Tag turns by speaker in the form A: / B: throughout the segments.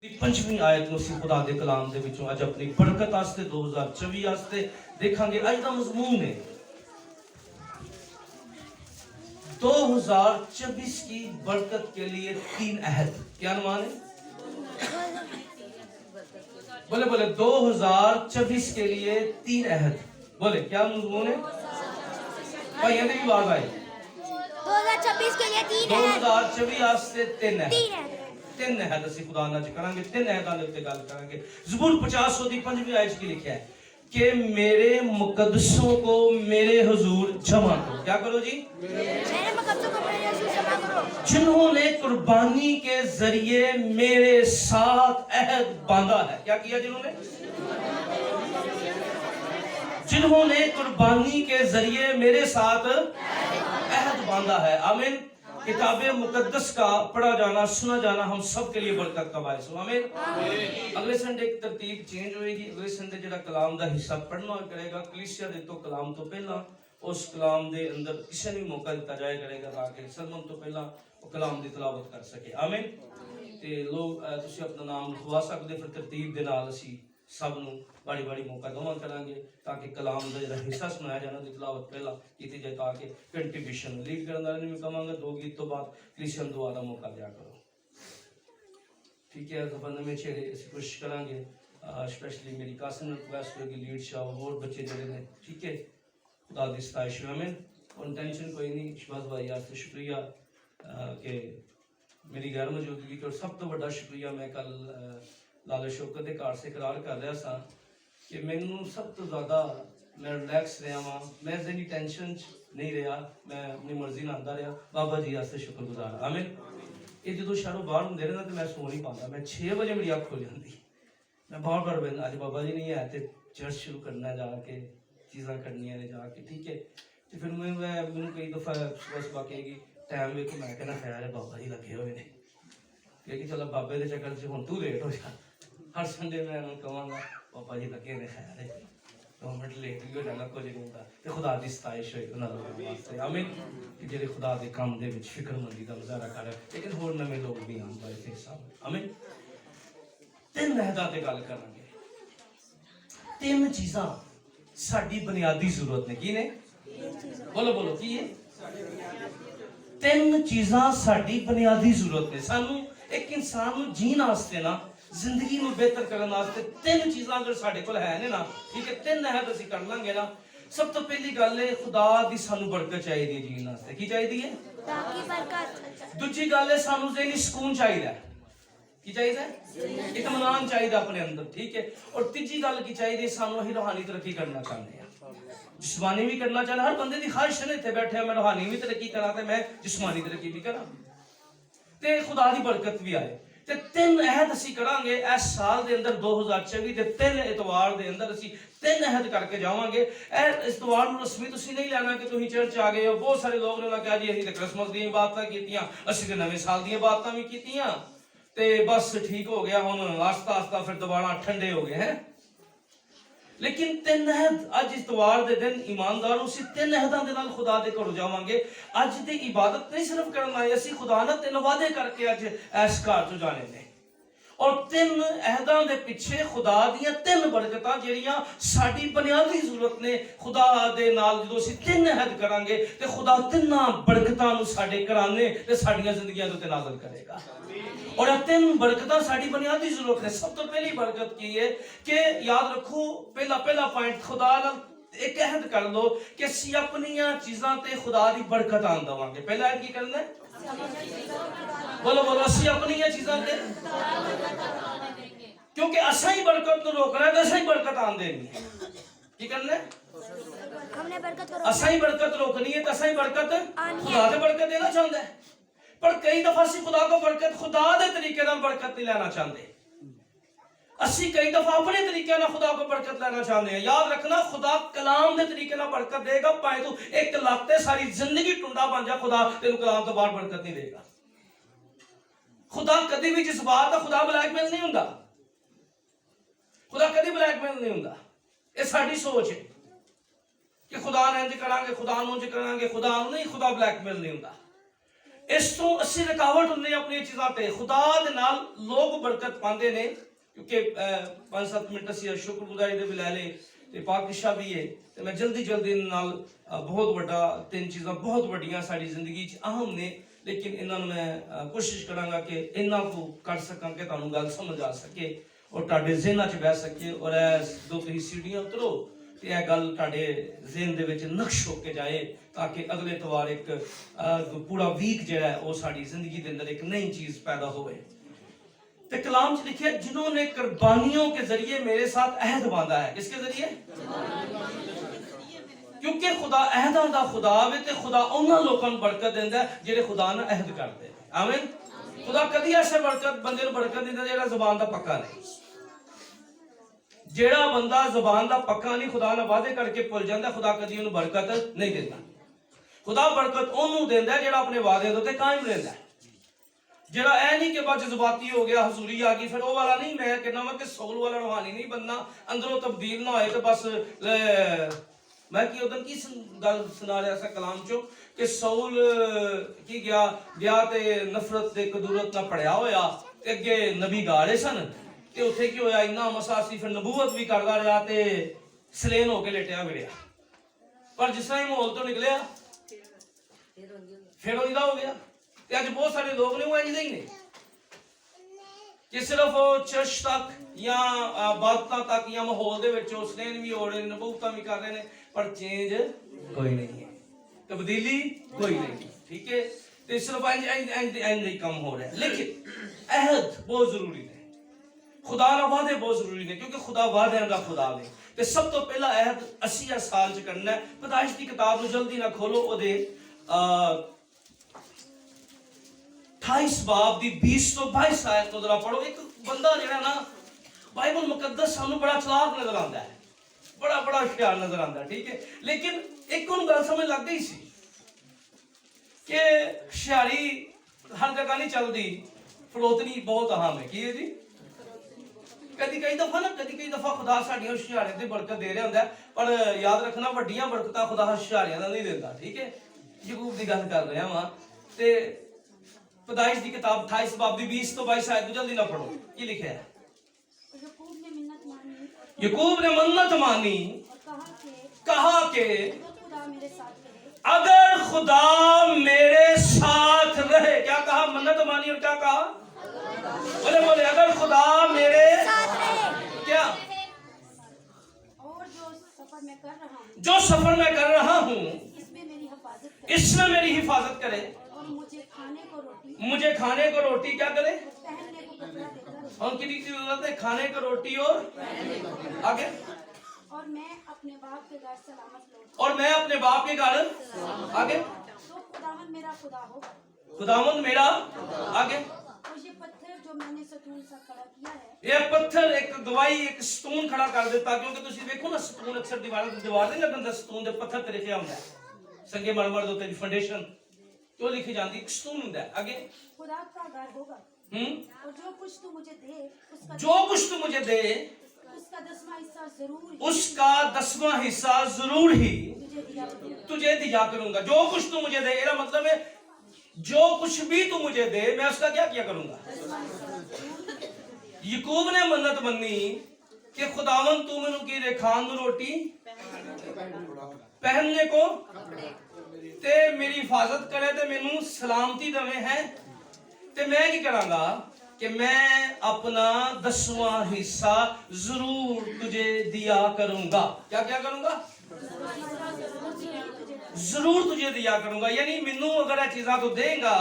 A: पंचवीं आयत ਨੂੰ ਅਸੀਂ ਖੁਦਾ ਦੇ ਕਲਾਮ ਦੇ ਵਿੱਚੋਂ ਅੱਜ ਆਪਣੀ ਬਰਕਤ ਵਾਸਤੇ 2024 ਵਾਸਤੇ ਦੇਖਾਂਗੇ। ਅੱਜ ਦਾ ਮਜ਼ਮੂਨ ਹੈ 2024 की बरकत के लिए 3 अहद। क्या अनुमान है? बोले बोले 2024 के लिए 3 अहद। बोले क्या मजमून है भाई? ये भी बात आई
B: 2026 के लिए 3 है।
A: 2024 वास्ते 3 है।
B: 3 है।
A: 3 अहद ਅਸੀਂ खुदा ਨਾਲ ਕਰਾਂਗੇ। 3 ਅਹਿਦਾਂ ਦੇ ਉੱਤੇ ਗੱਲ ਕਰਾਂਗੇ। ਜ਼ਬੂਰ 50 ਦੀ 5ਵੀਂ ਆयत ਕੀ ਲਿਖਿਆ है कि मेरे मुकद्दसों को मेरे हुजूर जमा करो। क्या करो जी?
B: मेरे मुकद्दसों को मेरे हुजूर जमा करो,
A: जिन्होंने कुर्बानी के जरिए मेरे साथ अहद बांधा है। क्या किया? जिन्होंने कुर्बानी के जरिए मेरे साथ अहद बांधा है। आमीन। किताबे मुकद्दस का पढ़ा जाना, सुना जाना हम सब के लिए बरकत का बायस हो। आमीन। अगले संडे एक तरतीब चेंज होएगी। अगले संडे जेड़ा कलाम दा हिस्सा पढ़ना करेगा कलीसिया दे तो कलाम तो पहला उस कलाम दे अंदर किसी ने मौका दिता जाया करेगा ताकि सरमन तो पहला वो कलाम दी तिलावत कर सके। आमीन। ते लोग तुसी अपना नाम लिखवा सकदे, फिर तरतीब दे नाल असी सब ਨੂੰ बड़ी बड़ी मौका दवा करांगे ताकि कलाम ਦਾ ਜਿਹੜਾ ਹਿੱਸਾ ਸੁਣਾਇਆ ਜਾਣਾ ਦੀ ਤਿਲਾਵਤ ਪਹਿਲਾਂ ਕੀਤੀ ਜਾਏ ताकि ਕੰਟਰੀਬਿਊਸ਼ਨ ਲੀਡ ਕਰਨ ਵਾਲੇ ਨੂੰ ਵੀ ਕਹਾਂਗਾ 2 ਗੀਤ ਤੋਂ ਬਾਅਦ ਕ੍ਰਿਸ਼ਨ ਦੁਆ ਦਾ ਮੌਕਾ ਦਿਆ ਕਰੋ। ठीक है। खबरनामे में छेड़े ਅਸੀਂ ਕੋਸ਼ਿਸ਼ ਕਰਾਂਗੇ स्पेशली मेरी कासिम रिक्वेस्ट होगी लीड शाह और बच्चे ਜਿਹੜੇ ਨੇ। ठीक है। खुदा दी सताइश में और टेंशन कोई नहीं। शबाज भाई आपसे शुक्रिया कि मेरी गैर मौजूदगी और सब तो बड़ा शुक्रिया मैं कल लाले शौकत के घर से इकरार कर रहा था कि मैनू सब तो ज़्यादा मैं रिलैक्स रहा वहाँ, मैं इतनी टेंशन नहीं रहा, मैं अपनी मर्जी ना आता रहा। बाबा जी वास्ते शुक्रगुजार। आमीन। ये जो शहरों बाहर होंगे ना तो मैं सो नहीं पाता। मैं 6 बजे मेरी अख खुल जाती, मैं बार बार बहना अज बाबा जी नहीं है तो चर्च शुरू करना जाके चीज़ा करनिया ने जाके। ठीक है। तो फिर मैंने कई दफ़ा सुबह सुबह कहेगी टाइम वेखो, मैं कहना खैर है बाबा जी लगे हुए हैं कि चलो बाबे के चक्कर से हूँ तू लेट हो जा। हर संडे मैं कहांगा पापा जी लगे ने खैर है 2 मिनट लेट भी हो जाना कुछ नहीं होता। तो खुदा की सताइश होए उन्होंने लोगों वास्ते। आमीन। कि जेडे खुदा के काम दे विच फिक्रमंदी का मुजाहरा कर रहे लेकिन होर नवे लोग भी आन वाले थे साहब। आमीन। 3 अहदां ते गल करांगे। 3 चीज़ां साडी बुनियादी जरूरत ने। की ने? बोलो बोलो की है? 3 चीज़ां साडी बुनियादी जरूरत ने। सानू एक इंसान नू जीण वास्ते ना जिंदगी में बेहतर करने वास्ते 3 चीज़ां अगर साढ़े कोल है ना, ठीक है, 3 अहद असीं कर लांगे ना। सब तो पहली गल है खुदा दी सानू बरकत चाहिए जीण वास्ते। की चाहिए है?
B: ताकि बरकत।
A: दूजी गल है सानू ज़हनी सुकून चाहिए। की चाहिए? इत्मीनान चाहिए अपने अंदर। ठीक है। और तीजी गल की चाहिए सानू असीं रूहानी तरक्की करना चाहते हैं, जिस्मानी भी करना चाहते। हर बंदे की ख्वाहिश है इत्थे बैठे मैं रूहानी भी तरक्की करा ते मैं जिस्मानी तरक्की भी करा ते खुदा दी बरकत भी आए। ते 3 अहद असीं करांगे इस साल दे अंदर 2024 दे 3 इतवार दे अंदर असीं 3 अहद करके जावांगे। इस इतवार नूं रस्मी तुसीं नहीं लेना कि तुसीं चर्च आ गए हो। बहुत सारे लोग ने कहा जी असीं ते क्रिसमस दी इबादतां कीतियां, असीं ते नवें साल दी इबादतां भी कीतियां ते बस ठीक हो गया, हुण आस्ता आस्ता फिर दोबारा ठंडे हो गए हैं। लेकिन 3 अहद अज इतवार दे दिन ईमानदार उसी 3 अहदां दे नाल खुदा दे घरों जावांगे। अज दी इबादत नहीं सिर्फ करन आए असीं खुदा नाल 3 वादे करके अज इस घर चों जाने ने। और 3 अहदां दे पिछे खुदा दियां 3 बरकतां जेड़ियां साडी बुनियादी जरूरत ने। खुदा दे नाल जदों असीं 3 अहद करांगे ते खुदा 3 बरकतां नूं साडे घराने ते साडीआं जिंदगियां दे उत्ते नाज़िल करेगा। और 3 बरकतां साडी बुनियादी जरूरत है। सब तो पहली बरकत की है कि याद रखो पहला पॉइंट खुदा नाल एक अहद कर लो कि असीं अपनियां चीज़ां ते खुदा दी बरकत आन देवांगे। पहला अहद की करना है? बोलो बोलो असीं अपनियां चीज़ां ते क्योंकि असां ही बरकत नूं रोकना है ते असां ही बरकत आन देनी है। की करना है?
B: हमने बरकत को
A: असां ही बरकत रोकनी है ते असां ही बरकत खुदा ते बरकत देना चाहता है। पर कई दफा असीं खुदा को बरकत खुदा दे तरीके नाल बरकत नहीं लेना चाहते। असीं कई दफा अपने तरीके नाल खुदा को बरकत लेना चाहते हैं। याद रखना खुदा कलाम दे तरीके नाल बरकत देगा। भावें तू 1 लाख ते सारी जिंदगी टुंडा बन जा, खुदा तेनू कलाम तो बाहर बरकत नहीं देगा। खुदा कदी भी जज्बात दा खुदा ब्लैकमेल नहीं हुंदा। खुदा कदी ब्लैकमेल नहीं हुंदा। ये साडी सोच है कि खुदा ने इंज करांगे, खुदा नूं इंज करांगे, खुदा नूं नहीं। खुदा ब्लैकमेल नहीं हुंदा। इस तो असली रुकावट होने अपनी चीज़ों पे खुदा दे नाल लोग बरकत पाते ने क्योंकि 5-7 मिनट असी शुक्रगुजारी दे भी लै ले ते पाकिशा भी है ते मैं जल्दी जल्दी नाल बहुत बड़ा 3 चीज़ां बहुत बड़ियां साड़ी जिंदगी च अहम ने लेकिन इन्हां मैं कोशिश करांगा कि इन्हां को कर सकां कि तुहानू गल समझ आ सके और तुहाडे ज़हनां च बह सके और दो तुसीं सीढ़ियां उतरो ते यह गल तुहाडे ज़हन दे विच नक्श होके जाए ताकि अगले तवार एक पूरा वीक जिहड़ा है वो साडी जिंदगी दे अंदर एक नई चीज़ पैदा होवे। ते कलाम च लिखिया जिन्होंने कुर्बानियों के जरिए मेरे साथ अहद बांधा है। किसके जरिए? क्योंकि खुदा अहदां दा खुदा वे ते खुदा उन्हां लोकां नूं बरकत दिंदा है जिहड़े खुदा नाल अहद करदे ने। आमीन। खुदा कदी ऐसे बरकत बंदे नूं बरकत दिंदा जेहड़ा ज़बान दा पक्का नहीं। जेड़ा बंदा ज़बान दा पक्का नहीं खुदा नाल वादे करके भुल जांदा खुदा कदी उन्हें बरकत नहीं दिंदा। खुदा बरकत उन्होंने देंदा है जेड़ा अपने वादे दे उत्ते कायम रहिंदा है। जेड़ा ऐ नहीं कि बाद जज्बाती हो गया हजूरी आ गई फिर वो वाला नहीं। मैं कहना वा कि सोल वाला रूहानी नहीं बनना अंदरों तब्दील ना होए तो बस मैं कि उदन की गल सुना रहा सा कलाम चो कि सौल की गया ब्याह ते नफरत ते कदूरत ना पढ़िया होया ते अगे नबी गाड़े सन ते उत्थे की होया इन्ना मसा सी फिर नबूवत भी करदा रहा ते सलेन होके लेटिया गिरिया पर जिस तरह माहौल तो निकलिया फिर उदा हो गया। ते अज बहुत सारे लोग ने वो इंज ही ने कि सिर्फ चर्च तक या बादतां तक या माहौल दे विच सलेन भी हो रहे ने नबूवतां भी कर रहे ने पर चेंज कोई नहीं है तब्दीली कोई नहीं। ठीक है ते सिर्फ इंज ही कम हो रहा है लेकिन अहद बहुत जरूरी है। खुदा ना वादे बहुत जरूरी ने क्योंकि खुदा वादे दा खुदा है। ते सब तो पहला अहद 80 साल च करना है। पैदाइश की किताब नूं जल्दी ना खोलो ओदे 28 बाब दी 20 तो 22 आयत तो जरा पढ़ो। एक बंदा जेड़ा ना बाइबल मुकद्दस सानू बड़ा चलाक नजर आंदा है बड़ा बड़ा होशियार नजर आंदा है। ठीक है लेकिन एक उन गल समझ लग गई सी कि होशियारी हर जगह नहीं चलती फरोतनी बहुत अहम है। की है जी कई दफा खुदा साडियां होशियारियां ते बरकत दे रहा हुंदा है पर याद रखना वड्डियां बरकतां खुदा होशियारियां दा नहीं देंदा। ठीक है याकूब दी गल कर रहा हां ते पैदाइश दी किताब 28 बाब दी 20 तो 22 आयत जल्दी ना पढ़ो की लिखा है। याकूब ने मन्नत मानी कहा कि अगर खुदा मेरे साथ रहे। क्या कहा? मन्नत मानी और क्या कहा? बोले बोले अगर खुदा मेरे साथ रहे क्या और जो सफर मैं कर रहा हूँ इसमें मेरी हिफाजत करे और मुझे खाने को रोटी क्या करे और कितनी जरूरत है खाने को रोटी और आगे
B: और मैं अपने बाप के घर सलामत लौट
A: और मैं अपने बाप के घर आगे
B: तो खुदावंद मेरा खुदा होगा
A: खुदावंद मेरा आगे
B: और ये पत्थर जो मैंने सतून सा खड़ा किया है
A: ये पत्थर एक गवाही एक सतून खड़ा कर देता क्योंकि तुसी देखो ना सतून अक्सर दीवार नहीं लगदा सतून दे पत्थर ते लिखिया हुंदा है संगे मरमर दे उत्ते फाउंडेशन तो लिखी जाती सतून हुंदा है। आगे
B: खुदा का घर होगा और जो कुछ तू मुझे दे उसका 10वां हिस्सा जरूर ही तुझे दिया करूंगा। जो कुछ तू मुझे दे इसका मतलब है जो कुछ भी तू मुझे दे मैं उसका क्या किया करूंगा। याकूब ने मन्नत मन्नी कि खुदावन तू मैनू की दे खान नू रोटी पहनने को ते मेरी हिफाजत करे ते मैनू सलामती दवे है ते मैं की करांगा कि मैं अपना 10वां हिस्सा जरूर तुझे दिया करूंगा। क्या क्या करूंगा? जरूर तुझे दिया करूंगा। यानी मैनू अगर यह चीज़ां तू देगा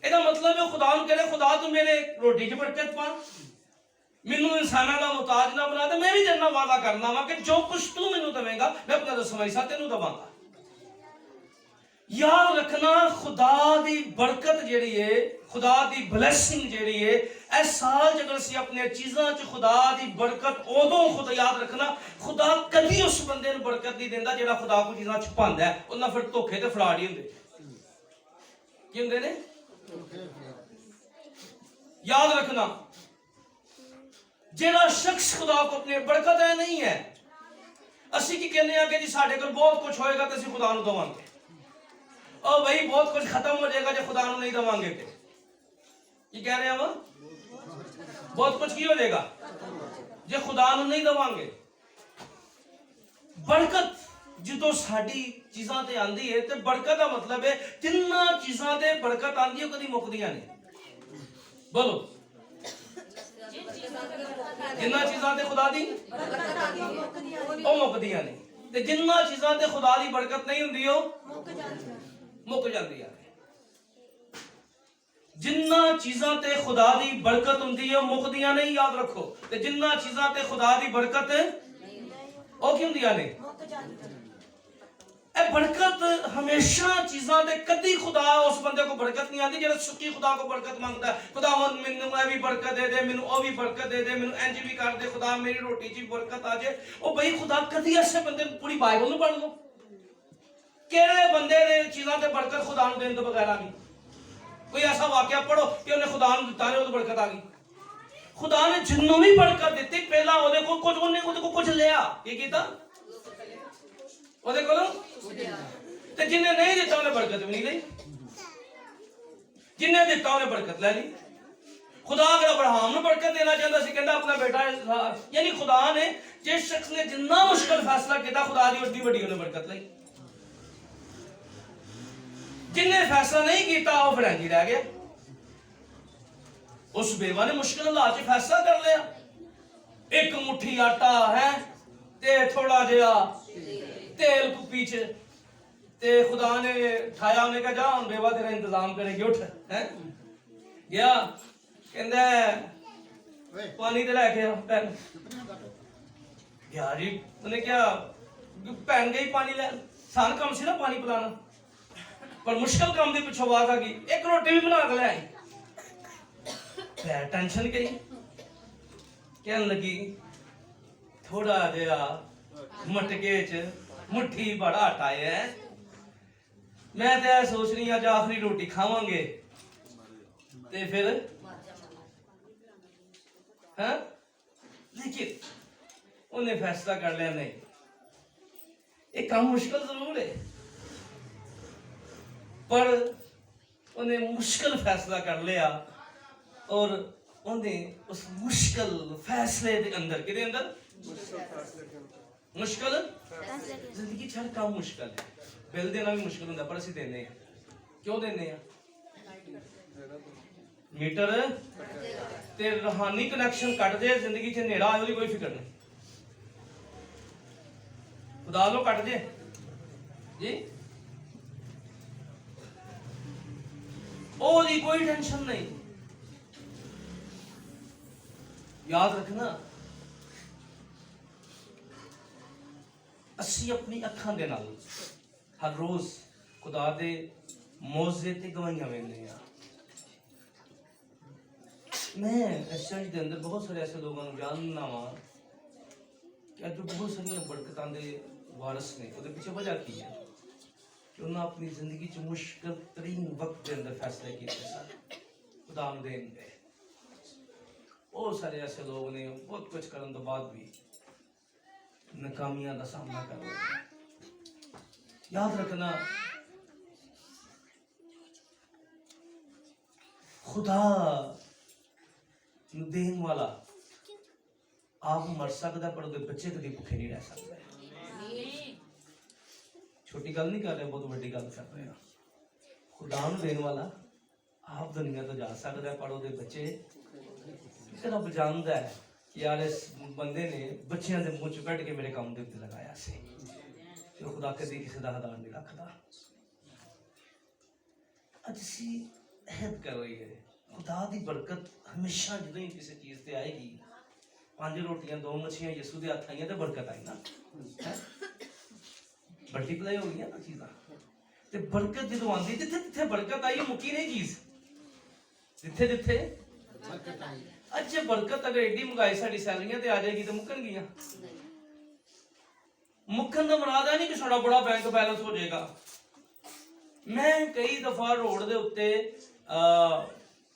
B: ਇਹਦਾ मतलब है खुदा ਨੂੰ कहले खुदा तू मेरे रोटी च बरकत पा मैनू इंसाना का मुताज ना बना दे। मैं भी तेरे नाल वादा करना वा कि जो कुछ तू मैनू देवेगा मैं अपना 10वां हिस्सा तेनू देवांगा। याद रखना खुदा दी बरकत जेड़ी है खुदा दी ब्लेसिंग जेड़ी है इस साल जब असीं अपने चीज़ां च खुदा दी बरकत उदों खुदा याद रखना खुदा कभी उस बंदे नूं बरकत नहीं देंदा जेड़ा खुदा को चीज़ां छुपांदा है। उन्हां फिर धोखे ते फराड ही हुंदे की हुंदे ने। याद रखना जेड़ा शख्स खुदा को अपने बरकत है नहीं है असीं की कहने आ कि जी साडे कोल बहुत कुछ होएगा ते असीं खुदा नूं देवांगे
A: ओ भाई बहुत कुछ खत्म हो जाएगा जो खुदा नहीं दवांगे के ये कह रहे हैं हम बहुत कुछ की हो जाएगा जो खुदा नहीं दवांगे बरकत जो साडी चीज़ां ते आंदी है ते बरकत का मतलब है जिन्ना चीज़ां ते बरकत आंदी है कदी मुकदियां नहीं बोलो जिन्ना चीज़ां ते खुदा दी ओ मुकदियां नहीं ते जिन्ना चीज़ां ते खुदा दी बरकत नहीं हुंदी ओ मुक जाती है जिन्ना चीज़ां ते खुदा दी बरकत हुंदी है मुकदियां नहीं याद रखो ते जिन्ना चीज़ां ते खुदा दी बरकत ओ की हुंदियां ने ए बरकत हमेशा चीज़ां ते कदी खुदा उस बंदे को बरकत नहीं आती जेड़ा सुखी खुदा को बरकत मांगता है खुदा मैनू ए भी बरकत दे दे मैनू ओ भी बरकत दे दे मैनू इंज भी कर दे खुदा मेरी रोटी च बरकत आ जाए ओ भाई खुदा कदी ऐसे बंदे पूरी बाइबल पढ़ लो केड़े बंदे ने चीज़ां ते बरकत खुदा नूं देण तो बगैर आ गई कोई ऐसा वाकया पढ़ो कि उन्हें खुदा नूं दिता ने ओदी बरकत आ गई खुदा ने जिन्नों भी बरकत दी पहला ओदे को कुछ उन्हें ओदे को कुछ लिया की कीता ओदे कोलों ते जिन्हें नहीं दिता उन्हें बरकत भी नहीं ली जिन्हें दिता उन्हें बरकत ले ली खुदा अगर अब्राहम ने बरकत देना चाहता सी कहंदा अपना बेटा यानी खुदा ने जिस शख्स ने जितना मुश्किल फैसला किया खुदा दी उसदी बड़ी उन्हें बरकत ली जिन्हें फैसला नहीं किया वो फिर इंज रह गया उस बेवा ने मुश्किल हालात च फैसला कर लिया एक मुट्ठी आटा है ते थोड़ा जिहा तेल कुप्पी च ते खुदा ने उठाया उन्हें कहा जा हुण बेवा तेरा इंतजाम करेगी उठ है गया कहंदा पानी ते लेके आ भैन यार जी उन्हें क्या भैन गई पानी ले सान कम सी ना पानी पिलाना पर मुश्किल काम के पिछों आवाज आ गई एक रोटी भी बना के ले आई टेंशन गई कहने लगी थोड़ा जिहा मटके च मुट्ठी बड़ा आटा है मैं तो सोच रही आज आखिरी रोटी खावांगे ते फिर हाँ लेकिन उन्हें फैसला कर लिया नहीं एक काम मुश्किल जरूर है पर उन्हें मुश्किल फैसला कर लिया और उन्हें उस मुश्किल फैसले के अंदर किधर अंदर मुश्किल जिंदगी हर काम मुश्किल है बिल देना भी मुश्किल होता पर असं देने क्यों देने मीटर ते रूहानी कनेक्शन कट दे जिंदगी च नेड़ा आए कोई फिक्र नहीं खुदा लो कट दे जी ओदी कोई टेंशन नहीं याद रखना असी अपनी अखां दे नाल हर रोज खुदा दे मौजे ते गवाहियां लेने आ मैं इस चर्च दे अंदर बहुत सारे ऐसे लोगों को जानना वा कि जो बहुत सारी बरकतां दे वारिस ने उहदे पीछे वजह की है कि उन्होंने अपनी जिंदगी च मुश्किल तरीन वक्त के अंदर फैसले किए सर खुदा नूं देन दे बहुत सारे ऐसे लोग ने बहुत कुछ करने तो बाद भी नाकामियां का सामना कर रहे हैं याद रखना खुदा देन वाला आप मर सकता पर उसके बच्चे कभी भुखे नहीं रह सकते छोटी गल नहीं कर रहे बहुत बड़ी गल कर रहे हैं खुदा देने वाला आप दुनिया तो जा सकता है पर उसके बच्चे रब जानता है कि यार इस बंदे ने बच्चों के मुँह चो कट के मेरे काम के उत्ते लगाया से तो खुदा कभी किसी का हदार नहीं रखता असी अहद कर रही है खुदा की बरकत हमेशा जो ही किसी चीज़ से आएगी 5 रोटियां 2 मछलियां यसू के हथ आई तो बरकत आई ना मल्टीप्लाई हो गई ना चीज़ा ते बरकत जो आती जिथे जिथे बरकत आई मुक्की नहीं चीज़ जिथे जिथे अच्छे बरकत अगर एडी मंगाई साड़ी सैलरियां ते आ जाएगी तो मुक्कन गियां मुक्कन का मुराद है नहीं कि साड़ा बड़ा बैंक बैलेंस हो जाएगा मैं कई दफा रोड के उत्ते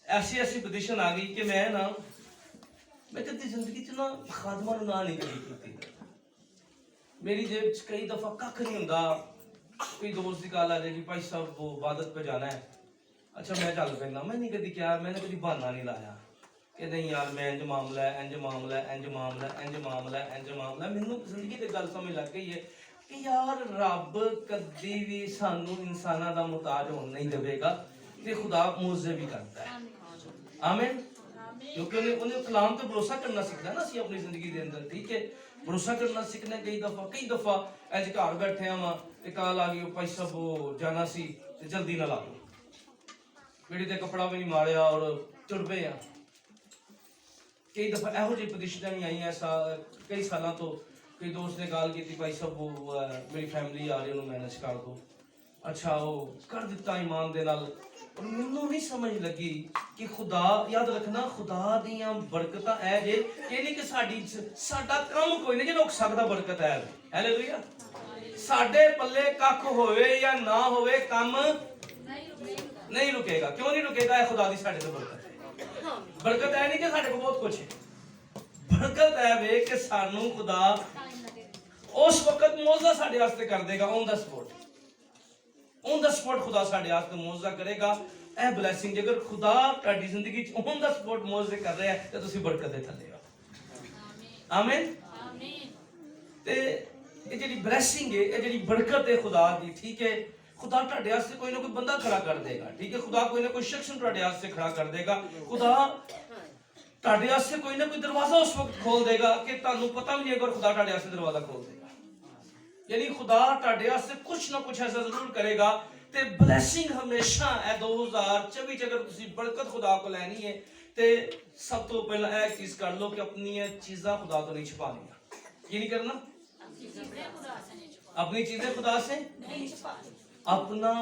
A: ऐसी पोजीशन आ गई कि मैं कभी जिंदगी च ना खादमा ना नहीं कभी की मेरी जेब च कई दफा कख नहीं हुंदा कोई दोस्त की कॉल आ जाएगी, भाई साहब वो इबादत पे जाना है। अच्छा मैं चल पैना। मैंने कभी क्या, मैंने कभी बहाना नहीं लाया कि नहीं यार मैं इंज मामला है, इंज मामला है, इंज मामला है, इंज मामला है, इंज मामला है। मैनू जिंदगी ते गल समझ लग गई है कि यार रब कदी भी सानू इंसाना दा मुताज होने नहीं देवेगा, ते खुदा मुआवजे भी करता है। आमीन। क्योंकि उन्हें कलाम पे भरोसा करना सीखना ना सी अपनी जिंदगी के अंदर, ठीक है, भरोसा करना सीखना। कई दफा अज घर बैठे हाँ ते कॉल आ गई, भाई साहब वो जाना सी ते जल्दी ना ला लो, बेड़ी ते कपड़ा भी नहीं मारिया और तुर पे आ। कई दफा एहो जी पोजिशन भी आई ऐसा कई साल तो कई दोस्त ने कॉल की, भाई साहब वो मेरी फैमिली आ रही है, उन्होंने मैनेज कर दो। अच्छा वो कर दिता ईमान दे नाल। और मैनू नहीं समझ लगी कि खुदा, याद रखना, खुदा दियां बरकतां ऐ जे ये नहीं कि साडा काम कोई नहीं जे रुक सकदा, बरकत है। हालेलुया। साडे पल्ले कख होवे या ना होवे, काम नहीं रुकेगा। क्यों नहीं रुकेगा? है खुदा दी साडे ते बरकत है। बरकत है नहीं कि साडे को बहुत कुछ है, बरकत है वे कि सानू खुदा उस वक्त मौजा साडे वास्ते कर देगा, on the spot. On the spot खुदा साडे वास्ते मौजा करेगा। ए ब्लेसिंग जेकर खुदा ਤੁਹਾਡੀ ਜ਼ਿੰਦਗੀ ਚ ऑन द स्पॉट मौजे कर रहा है तो ਤੁਸੀਂ ਬਰਕਤ ਦੇ ਥੱਲੇ ਹੋ। ਆਮੀਨ ਆਮੀਨ। ਤੇ ਇਹ ਜਿਹੜੀ ਬਲੇਸਿੰਗ ਹੈ, ਇਹ ਜਿਹੜੀ ਬਰਕਤ ਹੈ ਖੁਦਾ ਦੀ, ਠੀਕ ਹੈ, खुदा ਤੁਹਾਡੇ ਵਾਸਤੇ ਕੋਈ ਨਾ ਕੋਈ ਬੰਦਾ ਖੜਾ ਕਰ ਦੇਗਾ, ਠੀਕ ਹੈ, खुदा कोई ना कोई शख्स ਤੁਹਾਡੇ ਵਾਸਤੇ खड़ा कर देगा। खुदा ਤੁਹਾਡੇ ਵਾਸਤੇ कोई ना कोई दरवाजा उस वक्त खोल देगा कि ਤੁਹਾਨੂੰ पता भी नहीं अगर खुदा ਤੁਹਾਡੇ ਵਾਸਤੇ दरवाजा खोल देगा। यानी खुदा ਤੁਹਾਡੇ ਵਾਸਤੇ कुछ ना कुछ ऐसा जरूर करेगा। ते ब्लैसिंग हमेशा है 2024 अगर तुसी बरकत खुदा को लैनी है ते सब तो पहला एक चीज कर लो कि अपनी चीज़ां खुदा तो नहीं छुपानी। ये नहीं करना, अपनी चीजें खुदा से नहीं छुपानी। अपना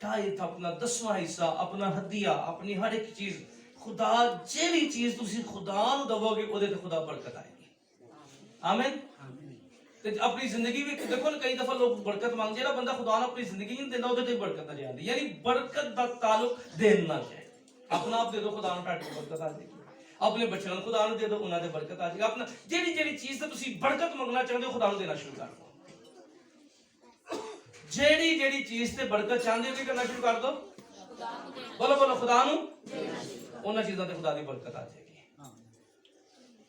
A: टाइट, अपना 10वां हिस्सा, अपना हदिया, अपनी हर एक चीज खुदा, जेड़ी चीज तुसी खुदा नू दवोगे ओदे ते खुदा बरकत आएगी। आमीन। अपनी जिंदगी भी देखो ना, कई दफा लोग बरकत मांगते हैं, बंदा खुदा ने अपनी जिंदगी नहीं देना, उधर बरकत नहीं आती। यानी बरकत का ताल्लुक देना है। अपना आप दे दो, खुदा ने बरकत आ जाएगी। अपने बच्चों को खुदा ने दे दो, उन्होंने बरकत आ जाएगी। अपना जेड़ी जेड़ी चीज से तुसी बरकत मंगना चाहते हो, खुदा ने देना शुरू कर दो। जेड़ी जेड़ी चीज से बरकत चाहते हो, क्या करना शुरू कर दो? बोलो बोलो, खुदा ने उन्होंने चीजों से खुदा की बरकत आ जाएगी।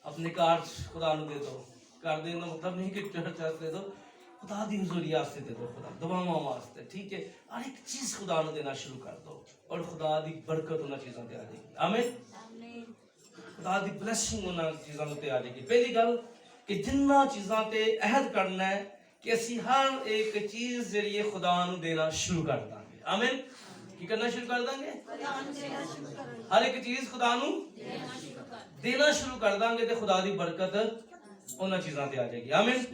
A: अपने कार खुदा ने दे दो, कर देना मतलब नहीं कि चर्च दे दो, खुदा दी हुजूरी वास्ते दे दो, खुदा दुआओं वास्ते, ठीक है, हर एक चीज खुदा ने देना शुरू कर दो और खुदा दी बरकत उन्हां चीज़ों ते आ जाएगी। आमीन। खुदा दी ब्लेसिंग उन्हां चीज़ों ते आ जाएगी। पहली गल कि जिन्ना चीज़ां ते अहद करना है कि असी हर एक चीज जरिए खुदा नू देना शुरू कर देंगे। आमीन। की करना शुरू कर देंगे? हर एक चीज खुदा नू देना शुरू कर देंगे तो खुदा दी बरकत उन्हां चीज़ां ते आ जाएगी। आमीन।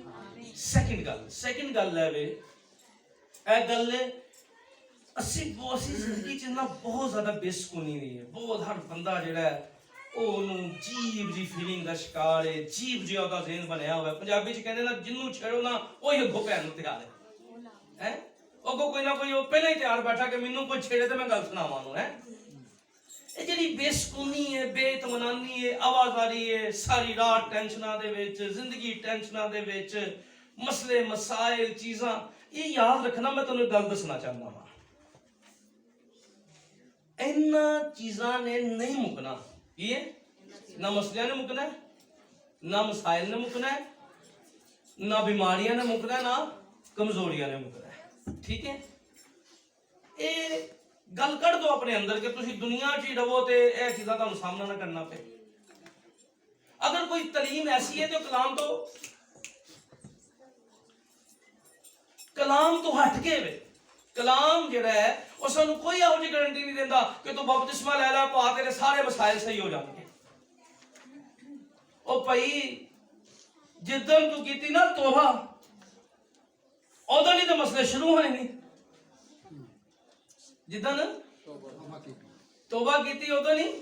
A: सेकंड गल है वे ए गल असी जिंदगी च ना बहुत ज्यादा बेसुकूनी हुई है। बहुत हर बंदा जेड़ा है ओनू जीव जी फीलिंग दा शिकार है, जीव जी ओदा ज़हन बनया हुआ है। पंजाबी च कहंदे ना जिन्नू छेड़ो ना ओही अगो पैन नूं तैयार है। अगो कोई ना कोई पहले ही तैयार बैठा कि मैनू कोई छेड़े तो मैं गल सुनावां नूं है। ये जेड़ी बेसुकूनी है, बेइत्मीनानी है, आवाजारी है, सारी रात टेंशनां दे विच, जिंदगी टेंशनां दे विच, मसले मसाइल चीज़ां, ये याद रखना। मैं तुहानूं गल दसना चाहना वा, इन्हां चीज़ां ने नहीं मुकना। ये ना मसलियां ने मुकना है, ना मसाइल ने मुकना है, ना बीमारियां ने मुकना है, ना कमजोरियां ने मुकना है। ठीक है, ये गल कढ़ दो अपने अंदर कि तुसी दुनिया च ही रहो तो यह चीज़ां तुहानूं सामना ना करना पे। अगर कोई तलीम ऐसी है तो कलाम तो हट के वे। कलाम जिहड़ा है वो सानूं कोई इहो जी गारंटी नहीं देंदा कि तू बपतिस्मा लै ला, पा तेरे सारे मसाइल सही हो जाएंगे। ओ भाई जिद्दन तू कीती ना तौबा, उदों ही तो मसले शुरू होए नहीं। जिद्दन तौबा कीती उदों नहीं।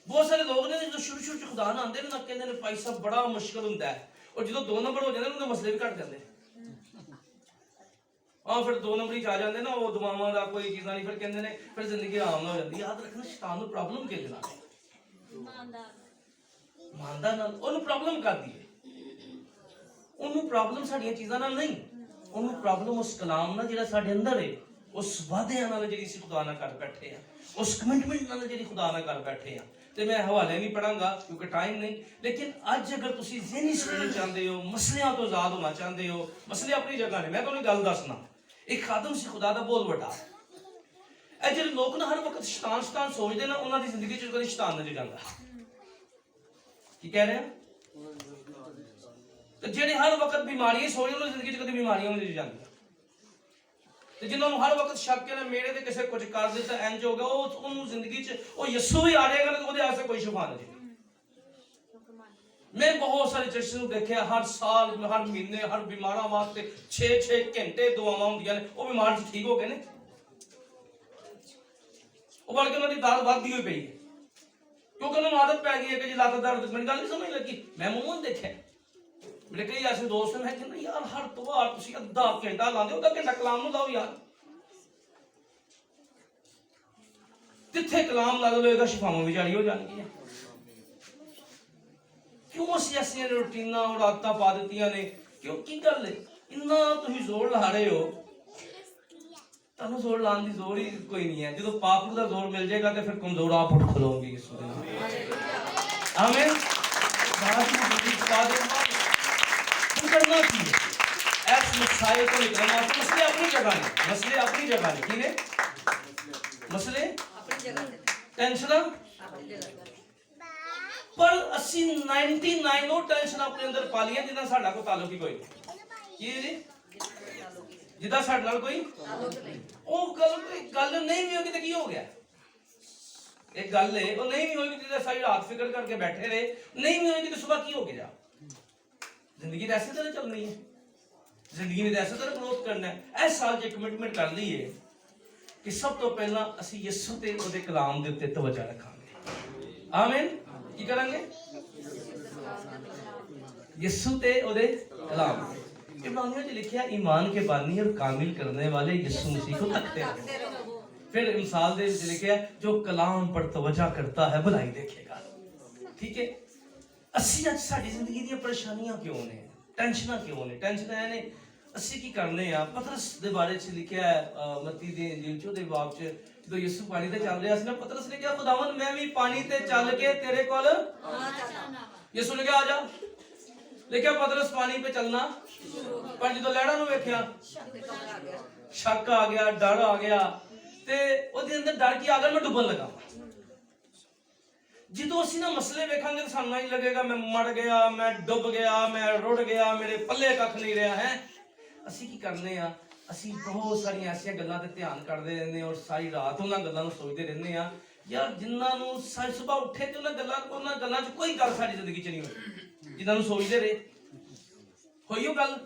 A: बहुत सारे लोग ने जो शुरू शुरू खुदा नाल आंदे ने कहंदे ने भाई साहब बड़ा मुश्किल हुंदा है, और जो 2 नंबर हो जाते उन्हें मसले भी घट जाते। हाँ फिर 2 नंबर आ जाते ना, वो दुआवां दा कोई चीज़ां नहीं, फिर कहंदे ने फिर जिंदगी आराम हो जाती। याद रखना शैतान नूं प्रॉब्लम के देना ईमानदार नाल ओनू प्रॉब्लम कर दी है। ओनू प्रॉब्लम साडियां चीज़ां नाल नहीं, ਉਹਨੂੰ ਪ੍ਰੋਬਲਮ ਉਸ ਕਲਾਮ ਨਾਲ ਜਿਹੜਾ ਸਾਡੇ ਅੰਦਰ ਹੈ, ਉਸ ਵਾਅਦਿਆਂ ਨਾਲ ਜਿਹੜੀ ਅਸੀਂ ਖੁਦਾ ਨਾਲ ਕਰ ਬੈਠੇ ਆ, ਉਸ ਕਮਿਟਮੈਂਟ ਨਾਲ ਜਿਹੜੀ ਖੁਦਾ ਨਾਲ ਕਰ ਬੈਠੇ ਆ। ਤੇ ਮੈਂ ਹਵਾਲੇ ਨਹੀਂ ਪੜਾਂਗਾ ਕਿਉਂਕਿ ਟਾਈਮ ਨਹੀਂ, ਲੇਕਿਨ ਅੱਜ ਅਗਰ ਤੁਸੀਂ ਜ਼ਿਹਨੀ ਸੁਣਨਾ ਚਾਹੁੰਦੇ ਹੋ, ਮਸਲਿਆਂ ਤੋਂ ਆਜ਼ਾਦ ਹੋਣਾ ਚਾਹੁੰਦੇ ਹੋ, ਮਸਲੇ ਆਪਣੀ ਜਗ੍ਹਾ ਨੇ, ਮੈਂ ਤੁਹਾਨੂੰ ਗੱਲ ਦੱਸਣਾ, ਇੱਕ ਖਾਦਮ ਸੀ ਖੁਦਾ ਦਾ ਬਹੁਤ ਵੱਡਾ। ਇਹ ਜਿਹੜੇ ਲੋਕ ਨਾ ਹਰ ਵਕਤ ਸ਼ੈਤਾਨ ਸੋਚਦੇ ਨਾ, ਉਹਨਾਂ ਦੀ ਜ਼ਿੰਦਗੀ 'ਚ ਕਦੇ ਸ਼ੈਤਾਨ ਨਜ਼ਰ ਜਾਂਦਾ। ਕੀ ਕਹਿ ਰਹੇ ਆ? ਤੇ ਜਿਹੜੇ ਹਰ ਵਕਤ ਬਿਮਾਰੀਆਂ ਸੋਚਦੇ, ਉਹਨਾਂ ਦੀ ਜ਼ਿੰਦਗੀ 'ਚ ਕਦੇ ਬਿਮਾਰੀਆਂ ਨਹੀਂ ਜਾਂਦੀਆਂ। ਤੇ ਜਿਨ੍ਹਾਂ ਨੂੰ ਹਰ ਵਕਤ ਸ਼ੱਕ ਹੈ ਨਾ ਮੇਰੇ ਤੇ ਕਿਸੇ ਕੁਝ ਕਰ ਦਿੱਤਾ, ਇੰਜ ਹੋ ਗਿਆ, ਉਹਨੂੰ ਜ਼ਿੰਦਗੀ 'ਚ ਉਹ ਯਿਸੂ ਹੀ ਆ ਜਾਏਗਾ, ਉਹਦੇ ਵਾਸਤੇ ਕੋਈ ਸ਼ਿਫਾ ਨਹੀਂ। मैं बहुत सारे चर्च ਨੂੰ ਦੇਖਿਆ, हर साल हर महीने हर बीमारा वास्ते 6-6 घंटे दुआवां ਹੁੰਦੀਆਂ ਨੇ। ਉਹ ਬਿਮਾਰ ਜੀ ਠੀਕ ਹੋ ਗਏ ਨੇ, ਉਹ ਬਲਕਿ ਉਹਨਾਂ ਦੀ ਦਾਦ ਵੱਧਦੀ ਹੋਈ ਪਈ ਹੈ, ਕਿਉਂਕਿ ਉਹਨਾਂ ਨੂੰ ਆਦਤ ਪੈ ਗਈ ਹੈ ਕਿ ਜੇ ਲੱਤ ਦਰਦ। ਮੈਨੂੰ ਗੱਲ ਨਹੀਂ ਸਮਝ ਲੱਗੀ, ਮੈਂ ਮੂੰਹ ਦੇਖਿਆ, ਮੇਰੇ ਕਈ ਐਸੇ ਦੋਸਤ ਨੇ, ਮੈਂ ਕਹਿੰਦਾ ਯਾਰ ਹਰ ਤਵਾਰ ਤੁਸੀਂ ਅੱਧਾ ਘੰਟਾ ਲਾਉਂਦੇ ਹੋ, ਅੱਧਾ ਘੰਟਾ ਕਲਾਮ ਨੂੰ ਲਾਓ ਯਾਰ। ਜਿੱਥੇ ਕਲਾਮ ਲਾ ਲਓ, ਇਹਦਾ ਸ਼ਿਫਾਵਾਂ ਵੀ ਜਾਰੀ ਹੋ ਜਾਣਗੀਆਂ। क्यों ਅਸੀਂ ਐਸੀਆਂ ਰੂਟੀਨਾਂ और ਆਦਤਾਂ ਪਾ ਦਿੱਤੀਆਂ ਨੇ? ਕਿਉਂ? ਕੀ ਗੱਲ ਹੈ ਇੰਨਾ ਤੁਸੀਂ ਜ਼ੋਰ ਲਾ ਰਹੇ ਹੋ? ਤੁਹਾਨੂੰ ਜ਼ੋਰ ਲਾਉਣ ਦੀ ਜ਼ੋਰ ਹੀ ਕੋਈ ਨਹੀਂ ਹੈ। ਜਦੋਂ ਪਾਪ ਦਾ ਜ਼ੋਰ ਮਿਲ ਜਾਏਗਾ ਤੇ ਫਿਰ ਕਮਜ਼ੋਰ ਆਪ ਉੱਠ ਖਲੋਗੇ ਇਸ ਦੇ ਨਾਲ। ਆਮੀਨ। करना चाहिए ऐस मसाइल को निकलना। मसले अपनी जगह ने, मसले अपनी जगह ने, की ने मसले अपनी जगह ने, टेंशन पर ਅਸੀਂ 99 ਉਹ ਟੈਨਸ਼ਨ ਆਪਣੇ ਅੰਦਰ ਪਾ ਲਈਆਂ ਜਿੱਦਾਂ ਸਾਡਾ ਕੋਈ ਤਾਲੁਕ ਹੀ ਕੋਈ ਨਹੀਂ। ਕੀ ਜੀ? ਜਿੱਦਾਂ ਸਾਡੇ ਨਾਲ ਕੋਈ ਤਾਲੁਕ ਨਹੀਂ। ਉਹ ਗੱਲ ਨਹੀਂ ਵੀ ਹੋਗੀ ਤੇ ਕੀ ਹੋ ਗਿਆ? एक गल है वो नहीं भी होगी तो सारी रात फिक्र करके बैठे रहे, नहीं भी होगी तो सुबह की हो गया? जिंदगी तो ऐसे तरह चलनी है, जिंदगी ने ऐसे तरह ग्रोथ करना है। इस साल जो कमिटमेंट कर ली है कि सब तो पहला असी यीशु ते ओदे कलाम दे उत्ते तवज्जो रखांगे। आमीन। की करांगे? यीशु ते ओदे कलाम। इब्रानियों में लिखा ईमान के बानी और कामिल करने वाले यीशु मसीह को तकते रहो। फिर मिसाल दे लिखे जो कलाम पर तवज्जो करता है भलाई देखेगा। ठीक है, ਅਸੀਂ ਅੱਜ ਸਾਡੀ ਜ਼ਿੰਦਗੀ ਦੀਆਂ ਪਰੇਸ਼ਾਨੀਆਂ ਕਿਉਂ ਨੇ, ਟੈਨਸ਼ਨਾਂ ਕਿਉਂ ਨੇ? ਟੈਨਸ਼ਨਾਂ ਇਹ ਨੇ ਅਸੀਂ ਕੀ ਕਰਨੇ ਆ। ਪਤਰਸ ਦੇ ਬਾਰੇ ਚ ਲਿਖਿਆ ਹੈ ਮੱਤੀ ਦੀ ਇੰਜੀਲ ਚ, ਉਹਦੇ ਬਾਬ ਚ, ਜਦੋਂ ਯਿਸੂ ਪਾਣੀ ਤੇ ਚੱਲ ਰਿਹਾ ਸੀ ਨਾ, ਪਤਰਸ ਨੇ ਕਿਹਾ ਖੁਦਾਵੰਦ ਮੈਂ ਵੀ ਪਾਣੀ ਤੇ ਚੱਲ ਕੇ ਤੇਰੇ ਕੋਲ ਆਉਣਾ ਚਾਹਨਾ। ਯਿਸੂ ਨੇ ਕਿਹਾ ਆ ਜਾ। ਲਿਖਿਆ ਪਤਰਸ ਪਾਣੀ पे ਚੱਲਣਾ, ਪਰ ਜਦੋਂ ਲਹਿਰਾਂ ਨੂੰ ਵੇਖਿਆ ਸ਼ੱਕ ਆ ਗਿਆ, ਡਰ ਆ ਗਿਆ, ਤੇ ਉਹਦੇ ਅੰਦਰ ਡਰ ਕੀ ਆ ਗਿਆ? ਮੈਂ ਡੁੱਬਣ ਲੱਗਾ। ਜਦੋਂ ਅਸੀਂ ਨਾ ਮਸਲੇ ਵੇਖਾਂਗੇ ਤਾਂ ਸਾਨੂੰ ਨਹੀਂ ਲੱਗੇਗਾ ਮੈਂ ਮਰ ਗਿਆ, ਮੈਂ ਡੁੱਬ ਗਿਆ, ਮੈਂ ਰੁੜ ਗਿਆ, ਮੇਰੇ ਪੱਲੇ ਕੱਖ ਨਹੀਂ ਰਿਹਾ ਹੈ। ਅਸੀਂ ਕੀ ਕਰਨੇ ਆ? ਅਸੀਂ ਬਹੁਤ ਸਾਰੀਆਂ ਐਸੀਆਂ ਗੱਲਾਂ ਤੇ ਧਿਆਨ ਕਰਦੇ ਰਹਿੰਦੇ ਔਰ ਸਾਰੀ ਰਾਤ ਉਹਨਾਂ ਗੱਲਾਂ ਨੂੰ ਸੋਚਦੇ ਰਹਿੰਦੇ ਆ ਯਾਰ, ਜਿਨ੍ਹਾਂ ਨੂੰ ਸਵੇਰ ਉੱਠੇ ਤੇ ਉਹਨਾਂ ਗੱਲਾਂ 'ਚ ਕੋਈ ਗੱਲ ਸਾਡੀ ਜ਼ਿੰਦਗੀ 'ਚ ਨਹੀਂ ਹੋਈ ਜਿਨ੍ਹਾਂ ਨੂੰ ਸੋਚਦੇ ਰਹੇ। ਹੋਈ ਉਹ ਗੱਲ?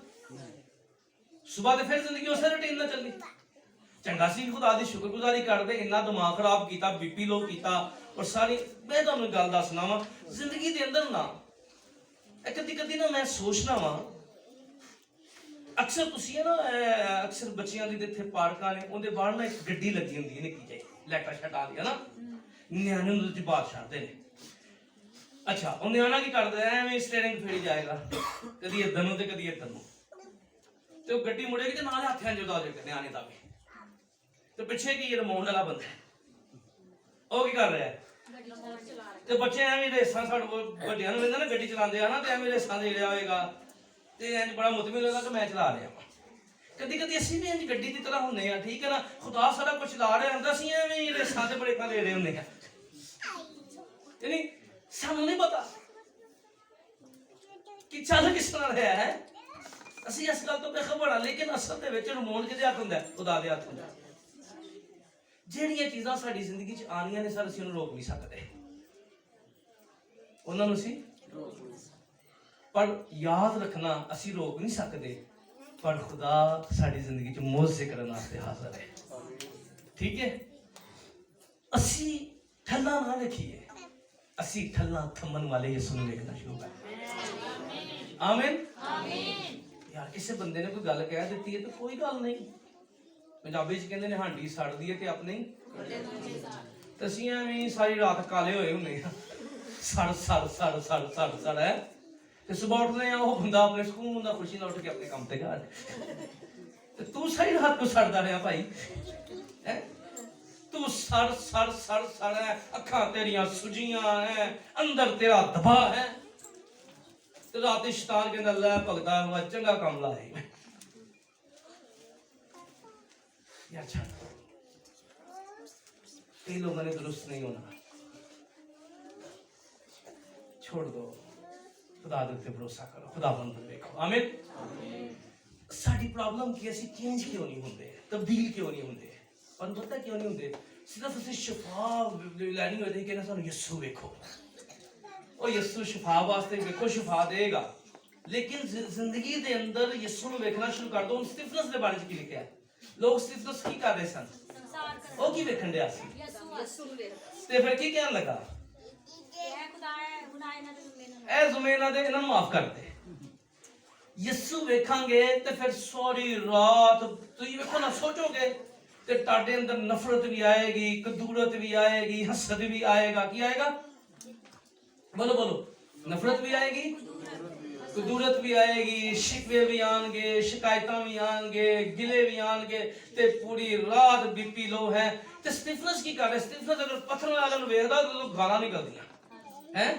A: ਸਵੇਰ ਤੇ ਫਿਰ ਜ਼ਿੰਦਗੀ ਉਸੇ ਰੁਟੀਨ ਨਾਲ ਚੱਲੀ। ਚੰਗਾ ਸੀ ਖੁਦਾ ਦੀ ਸ਼ੁਕਰਗੁਜ਼ਾਰੀ ਕਰਦੇ, ਇੰਨਾ ਦਿਮਾਗ ਖਰਾਬ ਕੀਤਾ, ਬੀਪੀ ਲੋ ਕੀਤਾ ਔਰ ਸਾਰੀ। ਮੈਂ ਤੁਹਾਨੂੰ ਗੱਲ ਦੱਸਣਾ ਵਾ, ਜ਼ਿੰਦਗੀ ਦੇ ਅੰਦਰ ਨਾ ਕਦੀ ਨਾ ਮੈਂ ਸੋਚਣਾ ਵਾ, ਅਕਸਰ ਤੁਸੀਂ ਨਾ ਅਕਸਰ ਬੱਚਿਆਂ ਦੀ ਇੱਥੇ ਪਾਰਕਾਂ ਨੇ, ਉਹਦੇ ਬਾਹਰ ਨਾ ਇੱਕ ਗੱਡੀ ਲੱਗੀ ਹੁੰਦੀ ਹੈ ਨਿੱਕੀ ਜਿਹੀ, ਲੈਟਾ ਛੱਡਾ ਦੀ ਹੈ ਨਾ, ਨਿਆਣੇ ਨੂੰ ਉਹਦੇ ਬਾਹਰ ਛੱਡਦੇ ਨੇ। ਅੱਛਾ, ਉਹ ਨਿਆਣਾ ਕੀ ਕਰਦਾ ਐਵੇਂ ਸਟੀਅਰਿੰਗ ਫੇਰੀ ਜਾਏਗਾ, ਕਦੀ ਇੱਧਰ ਨੂੰ ਤੇ ਕਦੀ ਇੱਧਰ ਨੂੰ, ਤੇ ਉਹ ਗੱਡੀ ਮੁੜੇਗੀ ਤੇ ਨਾਲ ਹੱਥਾਂ 'ਚ ਉਹਦਾ ਹੋ ਜਾਏਗਾ ਨਿਆਣੇ ਦਾ ਵੀ। ਤੇ ਪਿੱਛੇ ਕੀ ਰਿਮੋਟ ਵਾਲਾ ਬੰਦਾ, ਉਹ ਕੀ ਕਰ ਰਿਹਾ ਹੈ? ਤੇ ਬੱਚੇ ਐਵੇਂ ਰੇਸਾਂ ਸਾਡੇ ਵੱਡਿਆਂ ਨੂੰ ਵੇਖਦੇ ਨਾ ਗੱਡੀ ਚਲਾਉਂਦੇ ਆ ਨਾ, ਤੇ ਐਵੇਂ ਰੇਸਾਂ ਦੇ ਰਿਹਾ ਹੋਏਗਾ ਤੇ ਇੰਜ ਬੜਾ ਮੁਤਮਿਨ ਹੋਏਗਾ ਕਿ ਮੈਂ ਚਲਾ ਰਿਹਾ ਵਾ। ਕਦੀ ਅਸੀਂ ਵੀ ਇੰਜ ਗੱਡੀ ਦੀ ਤਰ੍ਹਾਂ ਹੁੰਦੇ ਆ, ਠੀਕ ਹੈ ਨਾ? ਖੁਦਾ ਸਾਰਾ ਕੁਝ ਚਲਾ ਰਿਹਾ ਹੁੰਦਾ, ਅਸੀਂ ਐਵੇਂ ਰੇਸਾਂ ਤੇ ਬ੍ਰੇਕਾਂ ਦੇ ਰਹੇ ਹੁੰਦੇ ਆ। ਯਾਨੀ ਸਾਨੂੰ ਨਹੀਂ ਪਤਾ ਕਿ ਚੱਲ ਕਿਸ ਤਰ੍ਹਾਂ ਰਿਹਾ ਹੈ। ਅਸੀਂ ਇਸ ਗੱਲ ਤੋਂ ਬੇਖਬਰ ਆ, ਲੇਕਿਨ ਅਸਲ ਦੇ ਵਿੱਚ ਰਿਮੋਟ ਕਿਹਦੇ ਹੱਥ ਹੁੰਦਾ? ਖੁਦਾ ਦੇ ਹੱਥ ਹੁੰਦਾ। ਜਿਹੜੀਆਂ ਚੀਜ਼ਾਂ ਸਾਡੀ ਜ਼ਿੰਦਗੀ 'ਚ ਆਉਣੀਆਂ ਨੇ ਸਰ, ਅਸੀਂ ਉਹਨੂੰ ਰੋਕ ਨਹੀਂ ਸਕਦੇ, ਉਹਨਾਂ ਨੂੰ ਅਸੀਂ ਪਰ ਯਾਦ ਰੱਖਣਾ ਅਸੀਂ ਰੋਕ ਨਹੀਂ ਸਕਦੇ, ਪਰ ਖੁਦਾ ਸਾਡੀ ਜ਼ਿੰਦਗੀ 'ਚ ਮੌਜਜ਼ੇ ਕਰਨ ਵਾਸਤੇ ਹਾਜ਼ਰ ਹੈ। ਠੀਕ ਹੈ, ਅਸੀਂ ਠੱਲਾ ਨਾ ਵੇਖੀਏ, ਅਸੀਂ ਠੱਲਾ ਥੰਮਣ ਵਾਲੇ ਯਿਸੂ ਨੂੰ ਵੇਖਣਾ ਸ਼ੁਰੂ ਕਰੀਏ। ਆਮੀਨ। ਯਾਰ ਕਿਸੇ ਬੰਦੇ ਨੇ ਕੋਈ ਗੱਲ ਕਹਿ ਦਿੱਤੀ ਹੈ ਤਾਂ ਕੋਈ ਗੱਲ ਨਹੀਂ, ਪੰਜਾਬੀ 'ਚ ਕਹਿੰਦੇ ਨੇ ਹਾਂਡੀ ਸੜਦੀ ਹੈ ਤੇ ਆਪਣੇ ਤੇ ਅਸੀਂ ਐਵੇਂ ਸਾਰੀ ਰਾਤ ਕਾਲੇ ਹੋਏ ਹੁੰਦੇ ਆ, ਸੜ ਹੈ, ਤੇ ਸਵੇਰ ਉੱਠਦੇ ਆ ਉਹ ਬੰਦਾ ਆਪਣੇ ਸਕੂਨ ਦਾ ਖੁਸ਼ੀ ਨਾਲ ਉੱਠ ਕੇ ਆਪਣੇ ਕੰਮ ਤੇ ਘਰ। ਤੇ ਤੂੰ ਸਾਰੀ ਰਾਤ ਕੋ ਸੜਦਾ ਰਿਹਾ ਭਾਈ ਹੈ ਤੂੰ ਸੜ ਹੈ ਅੱਖਾਂ ਤੇਰੀਆਂ ਸੁਜੀਆਂ ਹੈ ਅੰਦਰ ਤੇਰਾ ਦਬਾ ਹੈ ਤੇ ਰਾਤੀ ਸ਼ੈਤਾਨ ਕਹਿੰਦਾ ਲੈ ਭਗਤਾ ਮੈਂ ਚੰਗਾ ਕੰਮ ਲਾਇਆ यार छाड़ कई लोगों ने दुरुस्त नहीं होना छोड़ दो खुदा दे उत्ते भरोसा करो खुदा बंद देखो आमीन साडी प्रॉब्लम की ऐसी चेंज क्यों नहीं होंदे तब्दील क्यों नहीं होंदे और पता क्यों नहीं होंदे सिर्फ असि शिफा लैनी होती कि ना सानू यीशु देखो ओ यीशु शिफा वास्ते देखो शिफा देगा लेकिन जिंदगी दे अंदर यीशु नु देखना शुरू कर दो स्टिफनेस दे बारे च की लिखा है लोग स्टिफनेस की कर रहे सन ਉਹ ਕੀ ਵੇਖਣ ਡਿਆ ਸੀ ਤੇ ਫਿਰ ਕੀ ਕਹਿਣ ਲੱਗਾ ਇਹ ਜ਼ੁਮੇਨਾ ਦੇ ਇਹਨਾਂ ਨੂੰ ਮਾਫ ਕਰ ਦੇ ਯਿਸੂ ਵੇਖਾਂਗੇ ਤੇ ਫਿਰ ਸਾਰੀ ਰਾਤ ਤੁਸੀਂ ਵੇਖੋ ਨਾ ਸੋਚੋਗੇ ਤੇ ਤੁਹਾਡੇ ਅੰਦਰ ਨਫ਼ਰਤ ਵੀ ਆਏਗੀ ਕਦੂਰਤ ਵੀ ਆਏਗੀ ਹਸਦ ਵੀ ਆਏਗਾ ਕੀ ਆਏਗਾ बोलो बोलो नफरत भी आएगी कुदूरत भी आएगी शिकवे भी आएंगे शिकायतां भी आएंगे गिले भी आएंगे ते पूरी रात बीपी लो है ते स्टिफनेस की कर रहे स्टिफनेस अगर पत्थर वाला नु वेखदा तो गालां निकलदियां हैं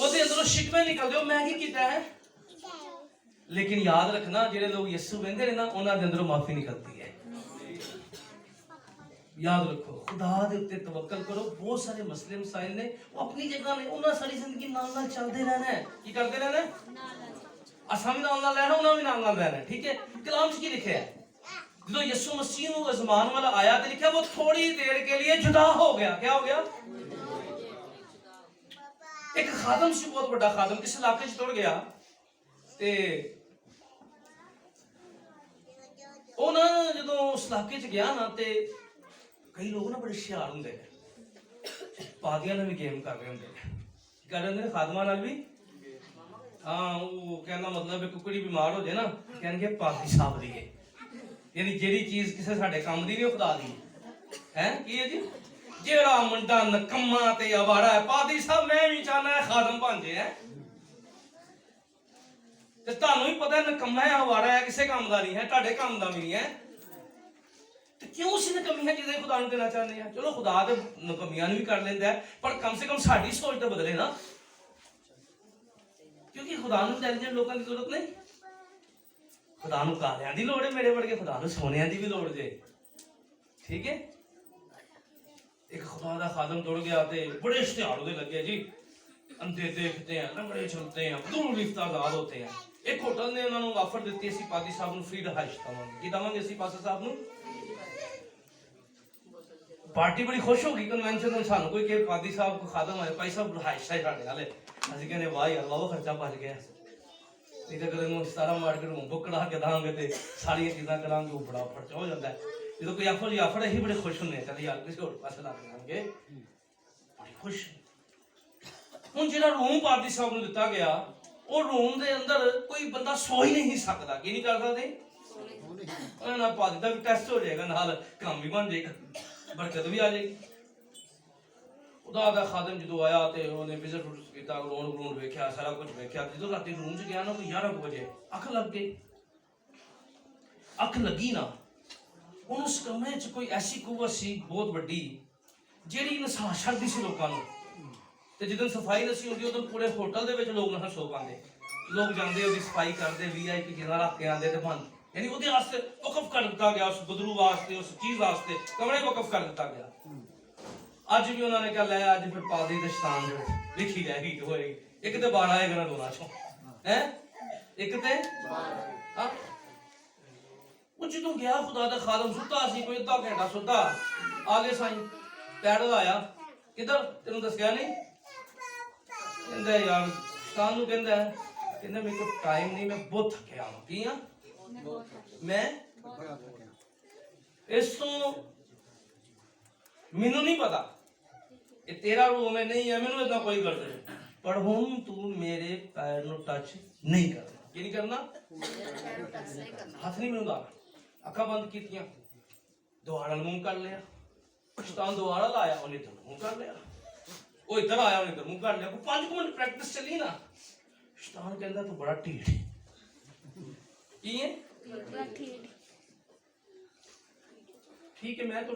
A: ओदे अंदरों शिकवे निकलदे मैं की कीता है लेकिन याद रखना जेड़े लोग यीशु वेंदे ने ना उन्हां दे अंदरों माफी निकलदी है याद रखो खुदा दे उत्ते तवक्कल करो बहुत सारे मसले मसाइल ने वो अपनी जगह ने उन्हां सारी जिंदगी नाल नाल चलदे रहना है की करदे रहना है असां भी नाल नाल रहना उन्हां भी नाल नाल रहना है ठीक है कलाम च की लिखा है जो यीशु मसीह नु आजमान वाला आया ते लिखा वो थोड़ी देर के लिए जुदा हो गया क्या हो गया एक खादम सी बहुत बड़ा खादम किस इलाके च तुर गया ते ओ ना जदों उस इलाके च गया ना ते कई लोग ना बड़े होशियार होंगे पादियां भी गेम कर रहे होंगे कर रहे खादमा नाल भी हाँ वो कहना मतलब है कुकड़ी बीमार हो जाए ना कहेंगे पादी साहब दी यानी जेड़ी चीज किसी साडे काम दी नहीं खुदा दी है की है जी जेड़ा मुंडा नकम्मा ते आवारा है पादी साहब मैं भी चाहना है खादम बन जाए ते तानू भी पता है नकम्मा है आवारा है किसी काम दा नहीं है तुहाडे काम दा भी नहीं है तो क्यों उसी नकमियां जिसे खुदा नु देना चाहते हैं चलो खुदा तो नकमियां भी कर लेता है पर कम से कम साडी सोच तो बदले ना क्योंकि खुदा नु इंटेलिजेंट लोगों की जरूरत नहीं खुदा नु कालियां दी लोड़ है मेरे वर्गे खुदा नु सोनियां दी भी लोड़ जे ठीक है एक खुदा दा खादम दौड़ गया ते बड़े इश्तिहार उदे लगे जी अंधे देखते हैं लंगड़े चलते हैं दूर लिफ्ट आजाद होते हैं एक होटल ने उन्होंने ऑफर दी सी पादी साहब नु फ्री रिहाइश दवांगे की दवांगे असी पादी साहब नु पार्टी बड़ी खुश होगी कन्वेंशन में सानू कोई के पादी साहब को खादम आए भाई साहब रिहाइश है साडे वाले असि कहने वाह यार वाह खर्चा बच गया नहीं तो कदे नु 17 मार के रूम बुक करा के दांगे ते सारी चीज़ां करांगे वो बड़ा खर्चा हो जाता है जो कोई ऑफर जी ऑफर ही बड़े खुश होने चल यार किसी और पास ला देंगे बड़ी खुश हुन जेड़ा रूम पादी साहब नु दिता गया वो रूम दे अंदर कोई बंदा सो ही नहीं सकदा की नहीं कर सकदे ना पादी दा भी टेस्ट हो जाएगा नाल काम भी बन जाएगा बरकत भी आ जाएगी खुदा दा खादम जो आया ते उन्हें विजिट किया ग्राउंड ग्राउंड देखा सारा कुछ देखा जो रात रूम च गया ना कोई 11 बजे अख लग गई अख लगी ना उन उस कमरे च कोई ऐसी कुव्वत सी बहुत बड़ी जेड़ी नसा छड्डी सी लोकां नूं ते जिदन सफाई नसी होंदी उदन पूरे होटल दे विच लोग ना सो पांदे लोग जांदे ओदी सफाई करदे वीआईपी जिन्ना रख के आंदे ते बंद यानी ਉਹਦੇ ਵਾਸਤੇ ਵਕਫ ਕਰ ਦਿੱਤਾ ਗਿਆ ਉਸ ਬਦਰੂ ਵਾਸਤੇ ਉਸ ਚੀਜ਼ ਵਾਸਤੇ ਕਮਰੇ ਵਕਫ ਕਰ ਦਿੱਤਾ ਗਿਆ ਅੱਜ ਵੀ ਉਹਨਾਂ ਨੇ ਕਿਹਾ ਲੈ ਅੱਜ ਫਿਰ ਪਾਦੀ ਦੇ ਸ਼ਤਾਨ ਦੇ ਲਿਖੀ ਰਹੇਗੀ ਹੋਏਗੀ ਇੱਕ ਤੇ 12 ਆਏਗਾ ਨਾ ਦੋਨਾਂ ਚੋਂ ਹੈ ਇੱਕ ਤੇ 12 ਹਾਂ ਉਹ ਜਦੋਂ ਗਿਆ ਖੁਦਾ ਦਾ ਖਾਦਮ ਸੁੱਤਾ ਸੀ ਕੋਈ ਅੱਧਾ ਘੰਟਾ ਸੁੱਤਾ ਆਗੇ ਸਾਈਂ ਪੈਡਲ ਆਇਆ ਕਿੱਧਰ ਤੈਨੂੰ ਦੱਸਿਆ ਨਹੀਂ ਕਹਿੰਦਾ ਯਾਰ ਸ਼ਤਾਨ ਨੂੰ ਕਹਿੰਦਾ ਮੇਰੇ ਕੋਲ ਟਾਈਮ ਨਹੀਂ ਮੈਂ ਬਹੁਤ ਥੱਕਿਆ ਹਾਂ ਕੀ ਆ मैं इसो मैनू नहीं पता ये तेरा रूम है नहीं है मैनू इतना कोई कर दे पर हुन तू मेरे पैर नु टच नहीं करना की नहीं करना हाथ नहीं मैनू लाना अखा बंद कीतियां दोबारा मुंह कर लिया शैतान दोबारा लाया उन्हें इधर मुंह कर लिया वो इधर आया उन्हें इधर मुंह कर लिया 5 मिनट प्रैक्टिस चली ना शैतान कहता तू बड़ा ढीठ की है ठीक है। मैं तो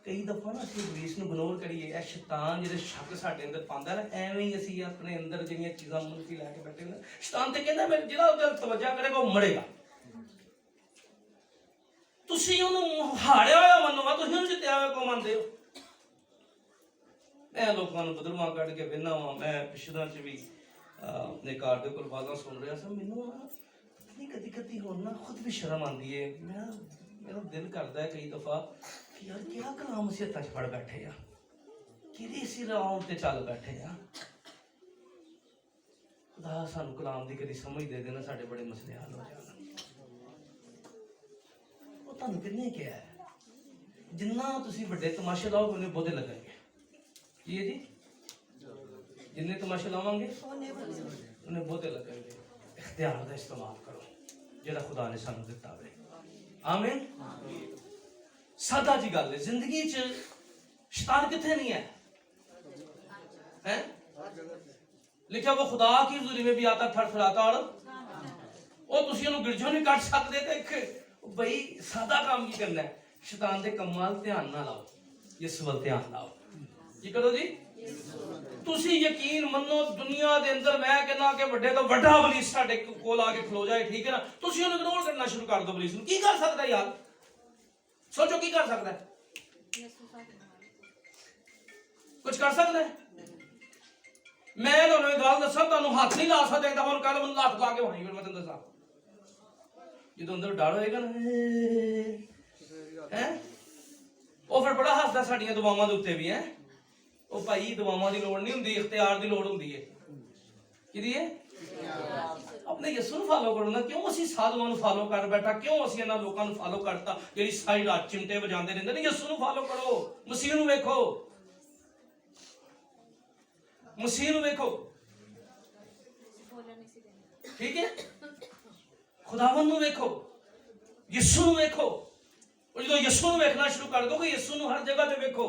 A: कई दफा ना ਅਸੀਂ ਇਬਲੀਸ ਨੂੰ ਇਗਨੋਰ ਕਰੀਏ, ਇਹ ਸ਼ੈਤਾਨ ਜਿਹੜੇ ਸ਼ੱਕ ਸਾਡੇ ਅੰਦਰ ਪਾਉਂਦਾ ਨਾ, ਐਵੇਂ ਹੀ ਅਸੀਂ ਆਪਣੇ ਅੰਦਰ ਜਿਹੜੀਆਂ ਚੀਜ਼ਾਂ ਮੁਲਕੀ ਲੈ ਕੇ ਬੈਠੇ ਨੇ। ਸ਼ੈਤਾਨ ਤੇ ਕਹਿੰਦਾ ਮੈਂ ਜਿਹੜਾ ਉਹਦੇ ਤਵੱਜਾ ਕਰੇਗਾ ਉਹ ਮਰੇਗਾ। ਤੁਸੀਂ ਉਹਨੂੰ ਹਾਰਿਆ ਹੋਇਆ ਮੰਨੋਗਾ, ਤੁਸੀਂ ਉਹਨੂੰ ਜਿੱਤਿਆ ਹੋਇਆ ਕੋ ਮੰਨਦੇ ਹੋ? ਮੈਂ ਲੋਕਾਂ ਨੂੰ ਬਦਲਵਾ ਕੱਢ ਕੇ ਵੇਖਣਾ ਵਾ। ਮੈਂ ਪਿਛਲੇ ਚ ਵੀ ਆਪਣੇ ਘਰ ਦੇ ਕੋਲ ਬਾਜ਼ਾਂ ਸੁਣ ਰਿਹਾ ਸੀ, ਮੈਨੂੰ ਨਹੀਂ ਕਦੀ ਕਦੀ ਹੁਣ ਨਾ ਖੁਦ ਵੀ ਸ਼ਰਮ ਆਉਂਦੀ ਹੈ। ਮੇਰਾ ਦਿਲ ਕਰਦਾ ਹੈ ਕਈ ਦਫਾ ਕਿ ਯਾਰ ਕਿਹੜਾ ਕਲਾਮ ਅਸੀਂ ਹੱਥਾਂ 'ਚ ਫੜ ਬੈਠੇ ਆ, ਕਿਹਦੀ ਅਸੀਂ ਰਾਹ ਤੇ ਚੱਲ ਬੈਠੇ ਆ। ਖੁਦਾ ਸਾਨੂੰ ਕਲਾਮ ਦੀ ਕਦੀ ਸਮਝ ਦੇ ਦੇਣਾ, ਸਾਡੇ ਬੜੇ ਮਸਲੇ ਹੱਲ ਹੋ ਜਾਣ। ਉਹ ਤੁਹਾਨੂੰ ਕਿੰਨੇ ਕਿਹਾ ਹੈ ਜਿੰਨਾ ਤੁਸੀਂ ਵੱਡੇ ਤਮਾਸ਼ੇ ਲਾਓਗੇ ਉਹਨੇ ਬਹੁਤੇ ਲੱਗਣਗੇ। ਕੀ ਹੈ ਜੀ? ਜਿੰਨੇ ਤਮਾਸ਼ੇ ਲਾਵਾਂਗੇ ਉਹਨੇ ਬਹੁਤੇ ਲੱਗਣਗੇ। ਇਖਤਿਆਰ ਦਾ ਇਸਤੇਮਾਲ ਕਰੋ ਜਿਹੜਾ ਖੁਦਾ ਨੇ ਸਾਨੂੰ ਦਿੱਤਾ ਹੋਵੇ। ਆਮੀਨ। ਸਾਦਾ ਜੀ ਗੱਲ ਹੈ, ਜ਼ਿੰਦਗੀ 'ਚ ਸ਼ੈਤਾਨ ਕਿੱਥੇ ਨਹੀਂ ਹੈ, हैं? लिखा वो खुदा की हुजूरी में भी आता थड़थड़ाता और ਉਹ ਤੁਸੀਂ ਉਹਨੂੰ ਗਿਰਜੋਂ ਨਹੀਂ ਕੱਢ ਸਕਦੇ। ਤੇ ਇੱਕ ਬਈ ਸਾਦਾ ਕੰਮ ਕੀ ਕਰਨਾ ਹੈ, ਸ਼ੈਤਾਨ ਦੇ ਕੰਮਾਂ ਵੱਲ ਧਿਆਨ ਨਾ ਲਾਓ, ਯਿਸੂ ਵੱਲ ਧਿਆਨ ਲਾਓ। ਕੀ ਕਰੋ ਜੀ? ਤੁਸੀਂ ਯਕੀਨ ਮੰਨੋ ਦੁਨੀਆ ਦੇ ਅੰਦਰ ਮੈਂ ਕਹਿੰਦਾ ਕਿ ਵੱਡੇ ਤੋਂ ਵੱਡਾ ਇਬਲੀਸ ਸਾਡੇ ਕੋਲ ਆ ਕੇ ਖਲੋ ਜਾਏ, ਠੀਕ ਹੈ ਨਾ, ਤੁਸੀਂ ਉਹਨੂੰ ਇਗਨੋਰ ਕਰਨਾ ਸ਼ੁਰੂ ਕਰ ਦਿਓ। ਇਬਲੀਸ ਨੂੰ ਕੀ ਕਰ ਸਕਦਾ ਯਾਰ? ਸੋਚੋ ਕੀ ਕਰ ਸਕਦਾ ਹੈ? ਕੁਝ ਕਰ ਸਕਦਾ ਹੈ? ਮੈਂ ਤੁਹਾਨੂੰ ਇਹ ਗੱਲ ਦੱਸਾਂ, ਤੁਹਾਨੂੰ ਹੱਥ ਨਹੀਂ ਲਾ ਸਕਦਾ। ਤਾਂ ਹੁਣ ਕੱਲ ਮੈਨੂੰ ਹੱਥ ਲਾ ਕੇ ਹੋਣੀ, ਫਿਰ ਮੈਂ ਤੁਹਾਨੂੰ ਦੱਸਾਂ ਜਦੋਂ ਅੰਦਰ ਡਰ ਹੋਏਗਾ ਨਾ ਹੈ, ਉਹ ਫਿਰ ਬੜਾ ਹੱਸਦਾ ਸਾਡੀਆਂ ਦੁਆਵਾਂ ਦੇ ਉੱਤੇ ਵੀ ਹੈ। ਉਹ ਭਾਈ ਦੁਆਵਾਂ ਦੀ ਲੋੜ ਨਹੀਂ ਹੁੰਦੀ, ਇਖਤਿਆਰ ਦੀ ਲੋੜ ਹੁੰਦੀ ਹੈ। ਕਿਹਦੀ ਹੈ? ਆਪਣੇ ਯਿਸੂ ਨੂੰ ਫਾਲੋ ਕਰੋ ਨਾ। ਕਿਉਂ ਅਸੀਂ ਸਾਧੂਆਂ ਨੂੰ ਫਾਲੋ ਕਰ ਬੈਠਾ? ਕਿਉਂ ਅਸੀਂ ਇਹਨਾਂ ਲੋਕਾਂ ਨੂੰ ਫਾਲੋ ਕਰਤਾ ਜਿਹੜੀ ਸਾਰੀ ਰਾਤ ਚਿਮਟੇ ਵਜਾਉਂਦੇ ਰਹਿੰਦੇ ਨੇ? ਯਿਸੂ ਨੂੰ ਫਾਲੋ ਕਰੋ, ਮਸੀਹ ਨੂੰ ਵੇਖੋ, ਮਸੀਹ ਨੂੰ ਵੇਖੋ, ਠੀਕ ਹੈ? ਖੁਦਾਵੰਦ ਨੂੰ ਵੇਖੋ, ਯਿਸੂ ਨੂੰ ਵੇਖੋ। ਉਹ ਜਦੋਂ ਯਿਸੂ ਨੂੰ ਵੇਖਣਾ ਸ਼ੁਰੂ ਕਰ ਦੋਗੇ, ਯਿਸੂ ਨੂੰ ਹਰ ਜਗ੍ਹਾ ਤੇ ਵੇਖੋ।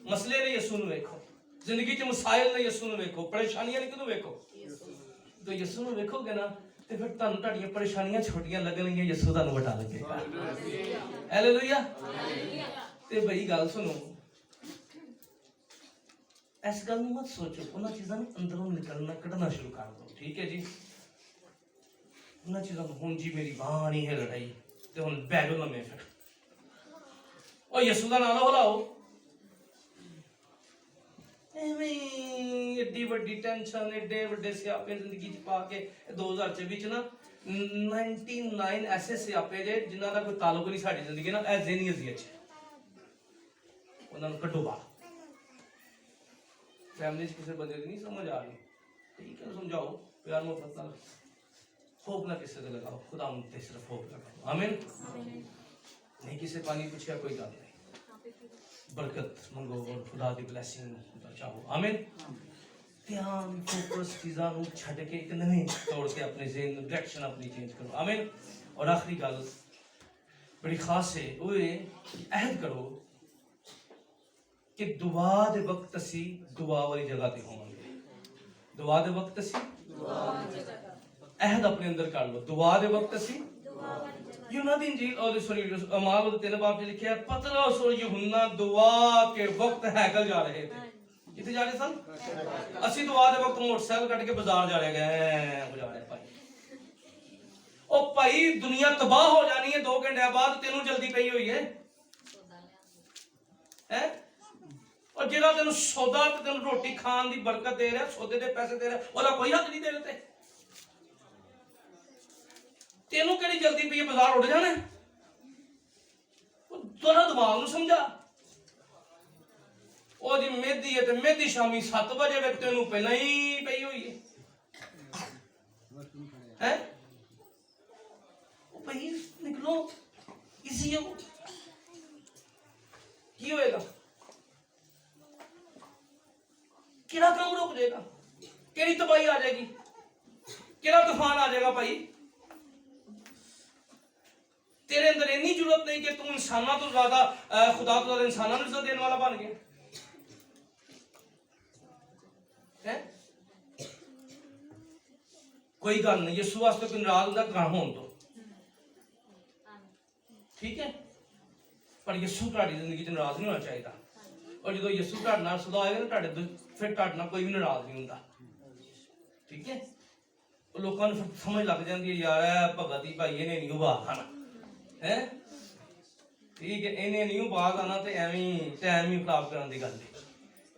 A: ਮਸਲੇ ਨੇ ਯਿਸੂ ਨੂੰ ਵੇਖੋ, ਜ਼ਿੰਦਗੀ 'ਚ ਮਸਾਇਲ ਨੇ ਯਿਸੂ ਨੂੰ ਵੇਖੋ, ਪਰੇਸ਼ਾਨੀਆਂ ਨੇ ਕਿਹਨੂੰ ਵੇਖੋ? ਜਦੋਂ ਯਿਸੂ ਨੂੰ ਵੇਖੋਗੇ ਨਾ ਤੇ ਫਿਰ ਤੁਹਾਨੂੰ ਤੁਹਾਡੀਆਂ ਪਰੇਸ਼ਾਨੀਆਂ ਛੋਟੀਆਂ ਲੱਗਣਗੀਆਂ, ਯਿਸੂ ਤੁਹਾਨੂੰ ਵੱਡਾ ਲੱਗੇਗਾ। ਹਾਲੇਲੂਇਆ। ਤੇ ਬਈ ਗੱਲ ਸੁਣੋ, ਇਸ ਗੱਲ ਨੂੰ ਮਤ ਸੋਚੋ, ਉਹਨਾਂ ਚੀਜ਼ਾਂ ਨੂੰ ਅੰਦਰੋਂ ਨਿਕਲਣਾ ਕੱਢਣਾ ਸ਼ੁਰੂ ਕਰ ਦਿਓ, ਠੀਕ ਹੈ ਜੀ? ਉਹਨਾਂ ਚੀਜ਼ਾਂ ਨੂੰ ਹੁਣ ਜੀ ਮੇਰੀ ਬਾਂਹ ਨਹੀਂ ਹਿੱਲ ਰਹੀ ਤੇ ਹੁਣ ਬਹਿ ਜਾਓ ਲੰਮੇ। ਫਿਰ ਉਹ ਯਿਸੂ ਦਾ ਨਾਮ ਹਲਾਓ। ਐਵੇਂ ਏਡੀ ਵੱਡੀ ਟੈਨਸ਼ਨ, ਏਡੇ ਵੱਡੇ ਸਿਆਪੇ ਜ਼ਿੰਦਗੀ 'ਚ ਪਾ ਕੇ 2024 'ਚ ਨਾ 99 ਐਸੇ ਸਿਆਪੇ ਜੇ ਜਿਨ੍ਹਾਂ ਦਾ ਕੋਈ ਤਾਲੁਕ ਨਹੀਂ ਸਾਡੀ ਜ਼ਿੰਦਗੀ ਨਾਲ, ਇਹ ਜ਼ਿਹਨੀ ਅਜ਼ੀਅਤ 'ਚ ਉਹਨਾਂ ਨੂੰ ਕੱਢੋ ਬਾਹਰ। फैमिली से किसी बंदे नहीं समझ आ रही, ठीक है समझाओ प्यार मोहब्बत ना, होप ना किसी से लगाओ, खुदा उनते सिर्फ होप लगाओ। आमीन। नहीं किसी पानी पूछा कोई गल नहीं, बरकत मंगो और खुदा दी ब्लेसिंग चाहो। आमीन। ध्यान फोकस चीज़ां नूं छड्ड के एक नवे तौर से अपने ज़हन डायरेक्शन अपनी चेंज करो। आमीन। और आखिरी गल बड़ी खास है, वो अहद करो कि दुआ दे वक्त असी दुआ वाली जगह ते होवांगे। दुआ दे वक्त असी अहद अपने अंदर कर लो, दुआ दे वक्त असी। यूहन्ना दी इंजील और सॉरी अमाल 3 बाब में लिखा है, पतरस और यूहन्ना दुआ के वक्त हैकल जा रहे थे। किथे जा रहे सन? असी दुआ दे वक्त मोटरसाइकिल कट के बाजार जा रहे गए बाजार है भाई। ओ भाई दुनिया तबाह हो जानी है 2 घंटे बाद, तेनू जल्दी पई हुई है हैं? और जेड़ा तेन सौदा ते तेन रोटी खान दी बरकत दे रहा, सौदे दे पैसे दे रहा, ओदा कोई हक नहीं दे रहे। तेनू केड़ी जल्दी पई बाजार उड़ जाना? तोरा दिमाग नूं समझा। ओ जी मेहदी है ते मेहदी शामी 7 बजे वे तेनू पहला ही पई हुई है हैं? ओ भाई निकलो इसी की होएगा? केड़ा काम रुक जाएगा? केड़ी तबाही आ जाएगी? केड़ा तूफान आ जाएगा? भाई तेरे अंदर इतनी जरूरत नहीं कि तू इंसाना तो ज्यादा खुदा तो ज्यादा इंसाना को इज्जत देने वाला बन गया है? कोई गल नहीं, यसू वास्ते कोई नाराज होंदा कहां होण दो, ठीक है। पर यसू तुहाडी जिंदगी च नाराज नहीं होना चाहिए। और जो यसू तुहाडे नाल सदा होएगा ना तुहाडे फिर तुहाडे नाल कोई भी नाराज नहीं होंदा, ठीक है। लोगों को फिर समझ लग जाती है यार ए भगत ही भाई इन्हें नहीं बात आना है, ठीक है, इन्हें नहीं बात आना तो एवं टाइम ही खराब करने की गल है।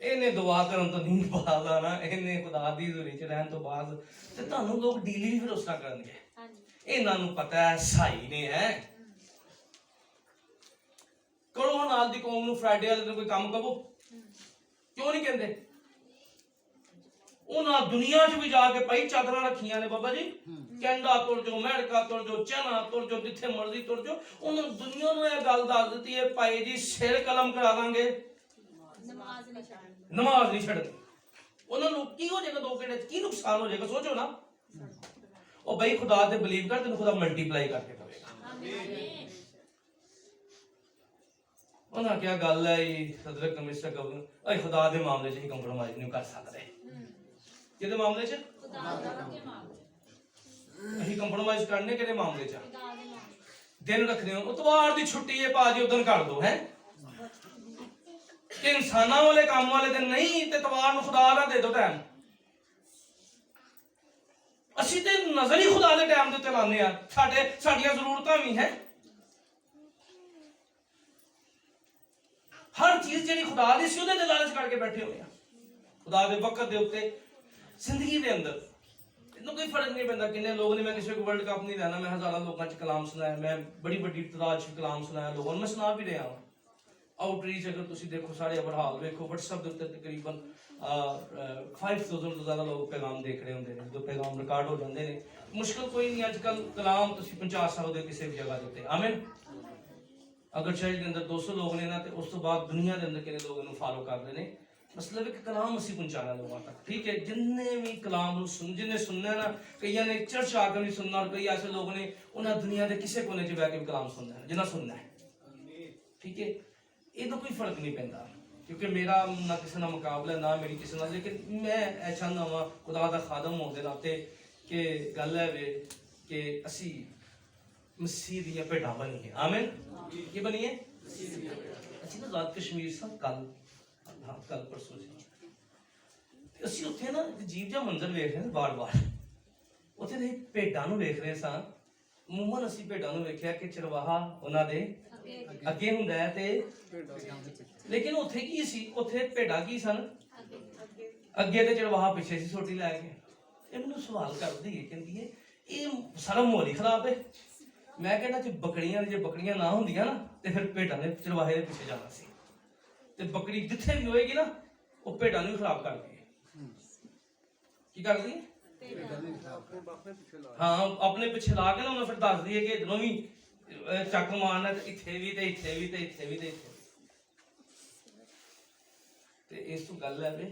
A: इन्हें दुआ करन तो नहीं बात आना, इन्हें खुदा दी हज़ूरी च रहन तो बाद ते तुहानू लोग डील भी फिर उस तरह करनगे। इन्हां नू पता है सही ने है, करो नाल दी कौम नू फ्राइडे वाले दिन कोई काम करो, क्यों नहीं कहते? उन्हां दुनिया च भी जाके भाई चादर रखियां ने बाबा जी, कैनेडा तुर जो, अमेरिका तुर जो, चाइना तुर जो, जिथे मर्जी तुर जो, उन्होंने दुनिया नू यह गल दस दी है भाई जी सिर कलम करा देंगे, नमाज नहीं छड़नी। उन्होंने की हो जाएगा, दो केड़े की नुकसान हो जाएगा, सोचो ना। और भाई खुदा ते बिलीव कर, तेन खुदा मल्टीप्लाई करके करेगा। उन्हें क्या गल है सदर कमिश्नर गवर्नर खुदा के मामले च कंप्रोमाइज नहीं कर सकते, किहदे मामले च असीं कंप्रोमाइज करने किहदे मामले च? दिन रखने हो इतवार की छुट्टी है भाजी उदन कर दो है कि इंसाना वाले काम वाले दिन नहीं ते इतवार नूं खुदा दा दे दो टाइम। असीं ते नजर ही खुदा दे टाइम दे उत्ते लाने आ, साडियां जरूरतां भी है, हर चीज जिहड़ी खुदा दी सी उहदे ते लालच करके बैठे हुए हैं। खुदा दे वक्त दे उत्ते जिंदगी दे अंदर इन्हों कोई फर्क नहीं पैंदा किन्ने लोग ने। मैं किसी को वर्ल्ड कप नहीं देना, मैं हज़ारों लोगों च कलाम सुनाया, मैं बड़ी बड़ी तादाद च कलाम सुनाया लोगों ने, मैं सुना भी रहा हूँ। आउटरीच अगर तुम देखो सारे अबरहाल देखो व्हाट्सएप के उत्ते तकरीबन 5000 तो ज़्यादा लोग पैगाम देख रहे होंगे ने, जो पैगाम रिकॉर्ड हो जाते हैं। मुश्किल कोई नहीं, अजकल कलाम तुम पहुँचा सकते हो किसी भी जगह के उत्ते। आमीन। अगर शहर के अंदर 200 लोग ने ना तो उस तो बाद दुनिया के अंदर कितने लोग इन्हू फॉलो करते हैं। मतलब एक कलाम असी पहुंचाना लोगों तक, ठीक है। जिन्हें भी कलाम सुन जिन्हें सुनना ना, कई ने चर्च आकर नहीं सुनना, और कई ऐसे लोग ने उन्हें दुनिया के किसी कोने च बह के भी कलाम सुनना है जिन्हें सुनना है, ठीक है। ये तो कोई फर्क नहीं पैंदा, क्योंकि मेरा ना किसी ना मुकाबला ना मेरी किसी ना, लेकिन मैं चाहता वा खुदा का खादम होने के नाते कि गल है वे कि असी मसीह दी भेडा बनीए। आमीन। की बनीए? असी ना आजाद कश्मीर सा कल परसों असीं उत्थे ना अजीब जिहा मंजर वेख रहे बार बार, उत्थे दे भेडां नूं वेख रहे सां। मूमन असीं भेडां नूं वेखिया कि चरवाहा उन्हां दे अगे हुंदा है ते, लेकिन उत्थे की सी, उत्थे भेडां की सन अगे ते चरवाहा पिछे सी सोटी लै के। ये मैनूं सवाल करदी है, कहंदी है ये सारा माहौल ही खराब है। मैं कहना जे बकरियां ना होंदियां ना ते फिर भेडां ने चरवाहे दे पिछे जाना सी, ते बकरी जिथे भी होएगी ना वो भेडां नूं खराब कर दी की कर दी, हाँ अपने पिछे ला के ना उन्हें फिर दस दी है कि दोनों भी चक मारना, इत्थे भी ते इत्थे भी ते इत्थे भी ते इत्थे। ते इस तो गल है वे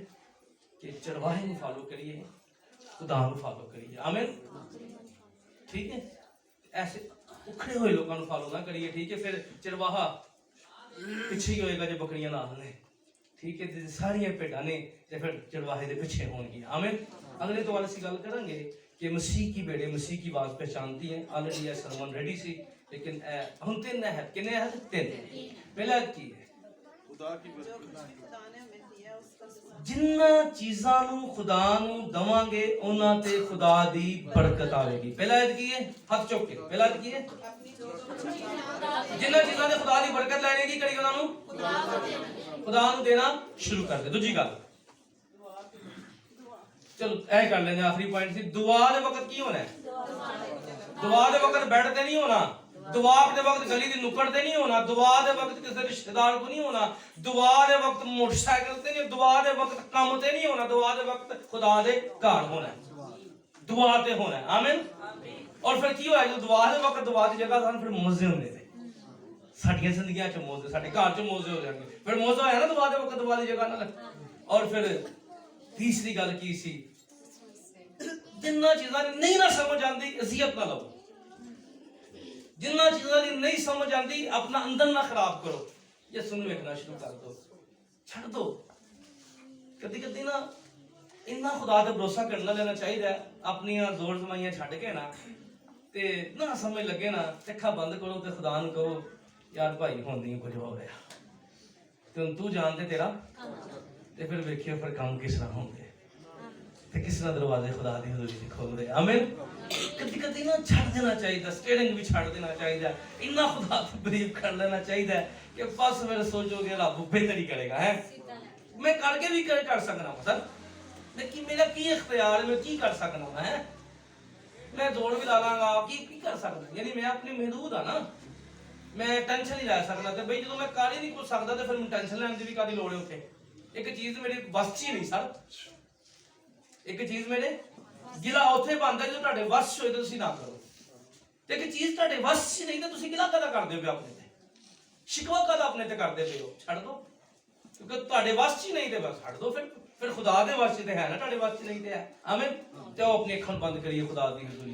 A: कि चरवाहे नूं फॉलो करिए, खुदा नूं फॉलो करिए। आमीन। ठीक है, ऐसे उखड़े हुए लोगों को फॉलो ना करिए, ठीक है। फिर चरवाहा पिछे ही होएगा जो बकरियां नाल ने, ठीक है। सारियां भेडां ने ते फिर चरवाहे दे पिछे होणगियां। आमीन। अगले तो वाले गल करेंगे कि मसीह की भेड़े मसीह की आवाज पहचानती हैं। ऑलरेडी यह सरमन रेडी सी, लेकिन हम तीन है कितने है? तीन। पहला की है जिन्ना चीज़ां नूं खुदा नूं दवांगे उन्हां ते खुदा दी बरकत आवेगी। पहला की है, हाथ चुक के पहला की है, जिन्ना चीज़ां ते खुदा दी बरकत लैने की करी उन्हां नूं खुदा नूं देना शुरू कर दे। दूजी गल चलो ऐ कर लेंगे, आखिरी पॉइंट सी दुआ दे वक्त की होना है। दुआ दे वक्त बेड ते नहीं होना, दुआ दे वक्त गली दी नुक्कड़ ते नहीं होना, दुआ दे वक्त किसी रिश्तेदार को नहीं होना, दुआ दे वक्त मोटरसाइकिल ते नहीं, दुआ दे वक्त काम ते नहीं होना, दुआ दे वक्त खुदा दे घर होना है, दुआ ते होना है। आमीन। और फिर की होया जो दुआ दे वक्त दुआ दी जगह सन फिर मौजे होने थे, साडियां जिंदगियां च मौजे, साडे घर च मौजे हो जाएंगे। फिर मौजा होया ना दुआ दे वक्त दुआ दी जगह नाल। और फिर तीसरी गल की सी, जिन्ना चीज़ां नहीं ना समझ आती अजियत ना लो, जिन्ना चीज़ां नहीं समझ आती अपना अंदर ना खराब करो, ये सुन वेखना शुरू कर दो, छड़ दो। कदी कदी ना ਇੰਨਾ ਖੁਦਾ ਤੇ ਭਰੋਸਾ ਕਰਨਾ ਲੈਣਾ ਚਾਹੀਦਾ ਹੈ। ਆਪਣੀਆਂ ਜ਼ੋਰ ਜ਼ਮਾਈਆਂ ਛੱਡ ਕੇ ਨਾ ਤੇ ਨਾ ਸਮਝ ਲੱਗੇ ਨਾ ਅੱਖਾਂ ਬੰਦ ਕਰੋ ਤੇ ਖੁਦਾ ਨੂੰ ਕਹੋ ਯਾਰ ਭਾਈ ਹੁਣ ਨਹੀਂ ਕੁਝ ਹੋ ਰਿਹਾ ਤੇ ਹੁਣ ਤੂੰ ਜਾਣ ਤੇ ਤੇਰਾ ਤੇ ਫਿਰ ਵੇਖਿਓ ਫਿਰ ਕੰਮ ਕਿਸ ਤਰ੍ਹਾਂ ਹੋਣਗੇ ਤੇ ਕਿਸ ਤਰ੍ਹਾਂ ਦਰਵਾਜ਼ੇ ਖੁਦਾ ਦੀ ਹਜ਼ੂਰੀ ਦੇ ਖੋਲਦੇ। ਆਮੀਨ। ਕਦੀ ਕਦੀ ਨਾ ਛੱਡ ਦੇਣਾ ਚਾਹੀਦਾ, ਸਟੇਰਿੰਗ ਵੀ ਛੱਡ ਦੇਣਾ ਚਾਹੀਦਾ, ਇੰਨਾ ਖੁਦਾ ਤੇ ਬਲੀਵ ਕਰ ਲੈਣਾ ਚਾਹੀਦਾ ਕਿ ਬਸ ਫਿਰ ਸੋਚੋਗੇ ਰੱਬ ਬਿਹਤਰ ਹੀ ਕਰੇਗਾ ਹੈ। मैं करके भी कर सकना सर, लेकिन मेरा की इख्तियार है, मैं की कर सकना है, मैं दौड़ भी ला लांगा की कर सकना, यानी मैं अपनी महदूद है ना, मैं टेंशन ही लै सकना ते भाई जो मैं कर ही नहीं कुछ सकता तो फिर मैं टेंशन लैन की भी कादी लोड़ है उत्थे। एक चीज मेरे बस च ही नहीं सर, एक चीज मेरे गिला उत्थे बनदा जो तुहाडे वस होए तो तुसीं ना करो, ते एक चीज तुहाडे वस च नहीं तो तुसीं गिला कदा करदे हो अपने ते, शिकवा कदा अपने ते करदे पे हो, छड्ड दो क्योंकि ਤੁਹਾਡੇ ਵਸ ਚ ਨਹੀਂ ਤੇ ਬਸ ਛੱਡ ਦੋ ਫਿਰ ਖੁਦਾ ਦੇ ਵਸ ਚ ਤੇ ਹੈ ਨਾ, ਤੁਹਾਡੇ ਵਸ ਚ ਨਹੀਂ ਤੇ ਹੈ। ਆਮੀਨ। ਤੇ ਉਹ ਆਪਣੀ ਅੱਖਾਂ ਬੰਦ ਕਰੀਏ ਖੁਦਾ ਦੀ ਹਜ਼ੂਰੀ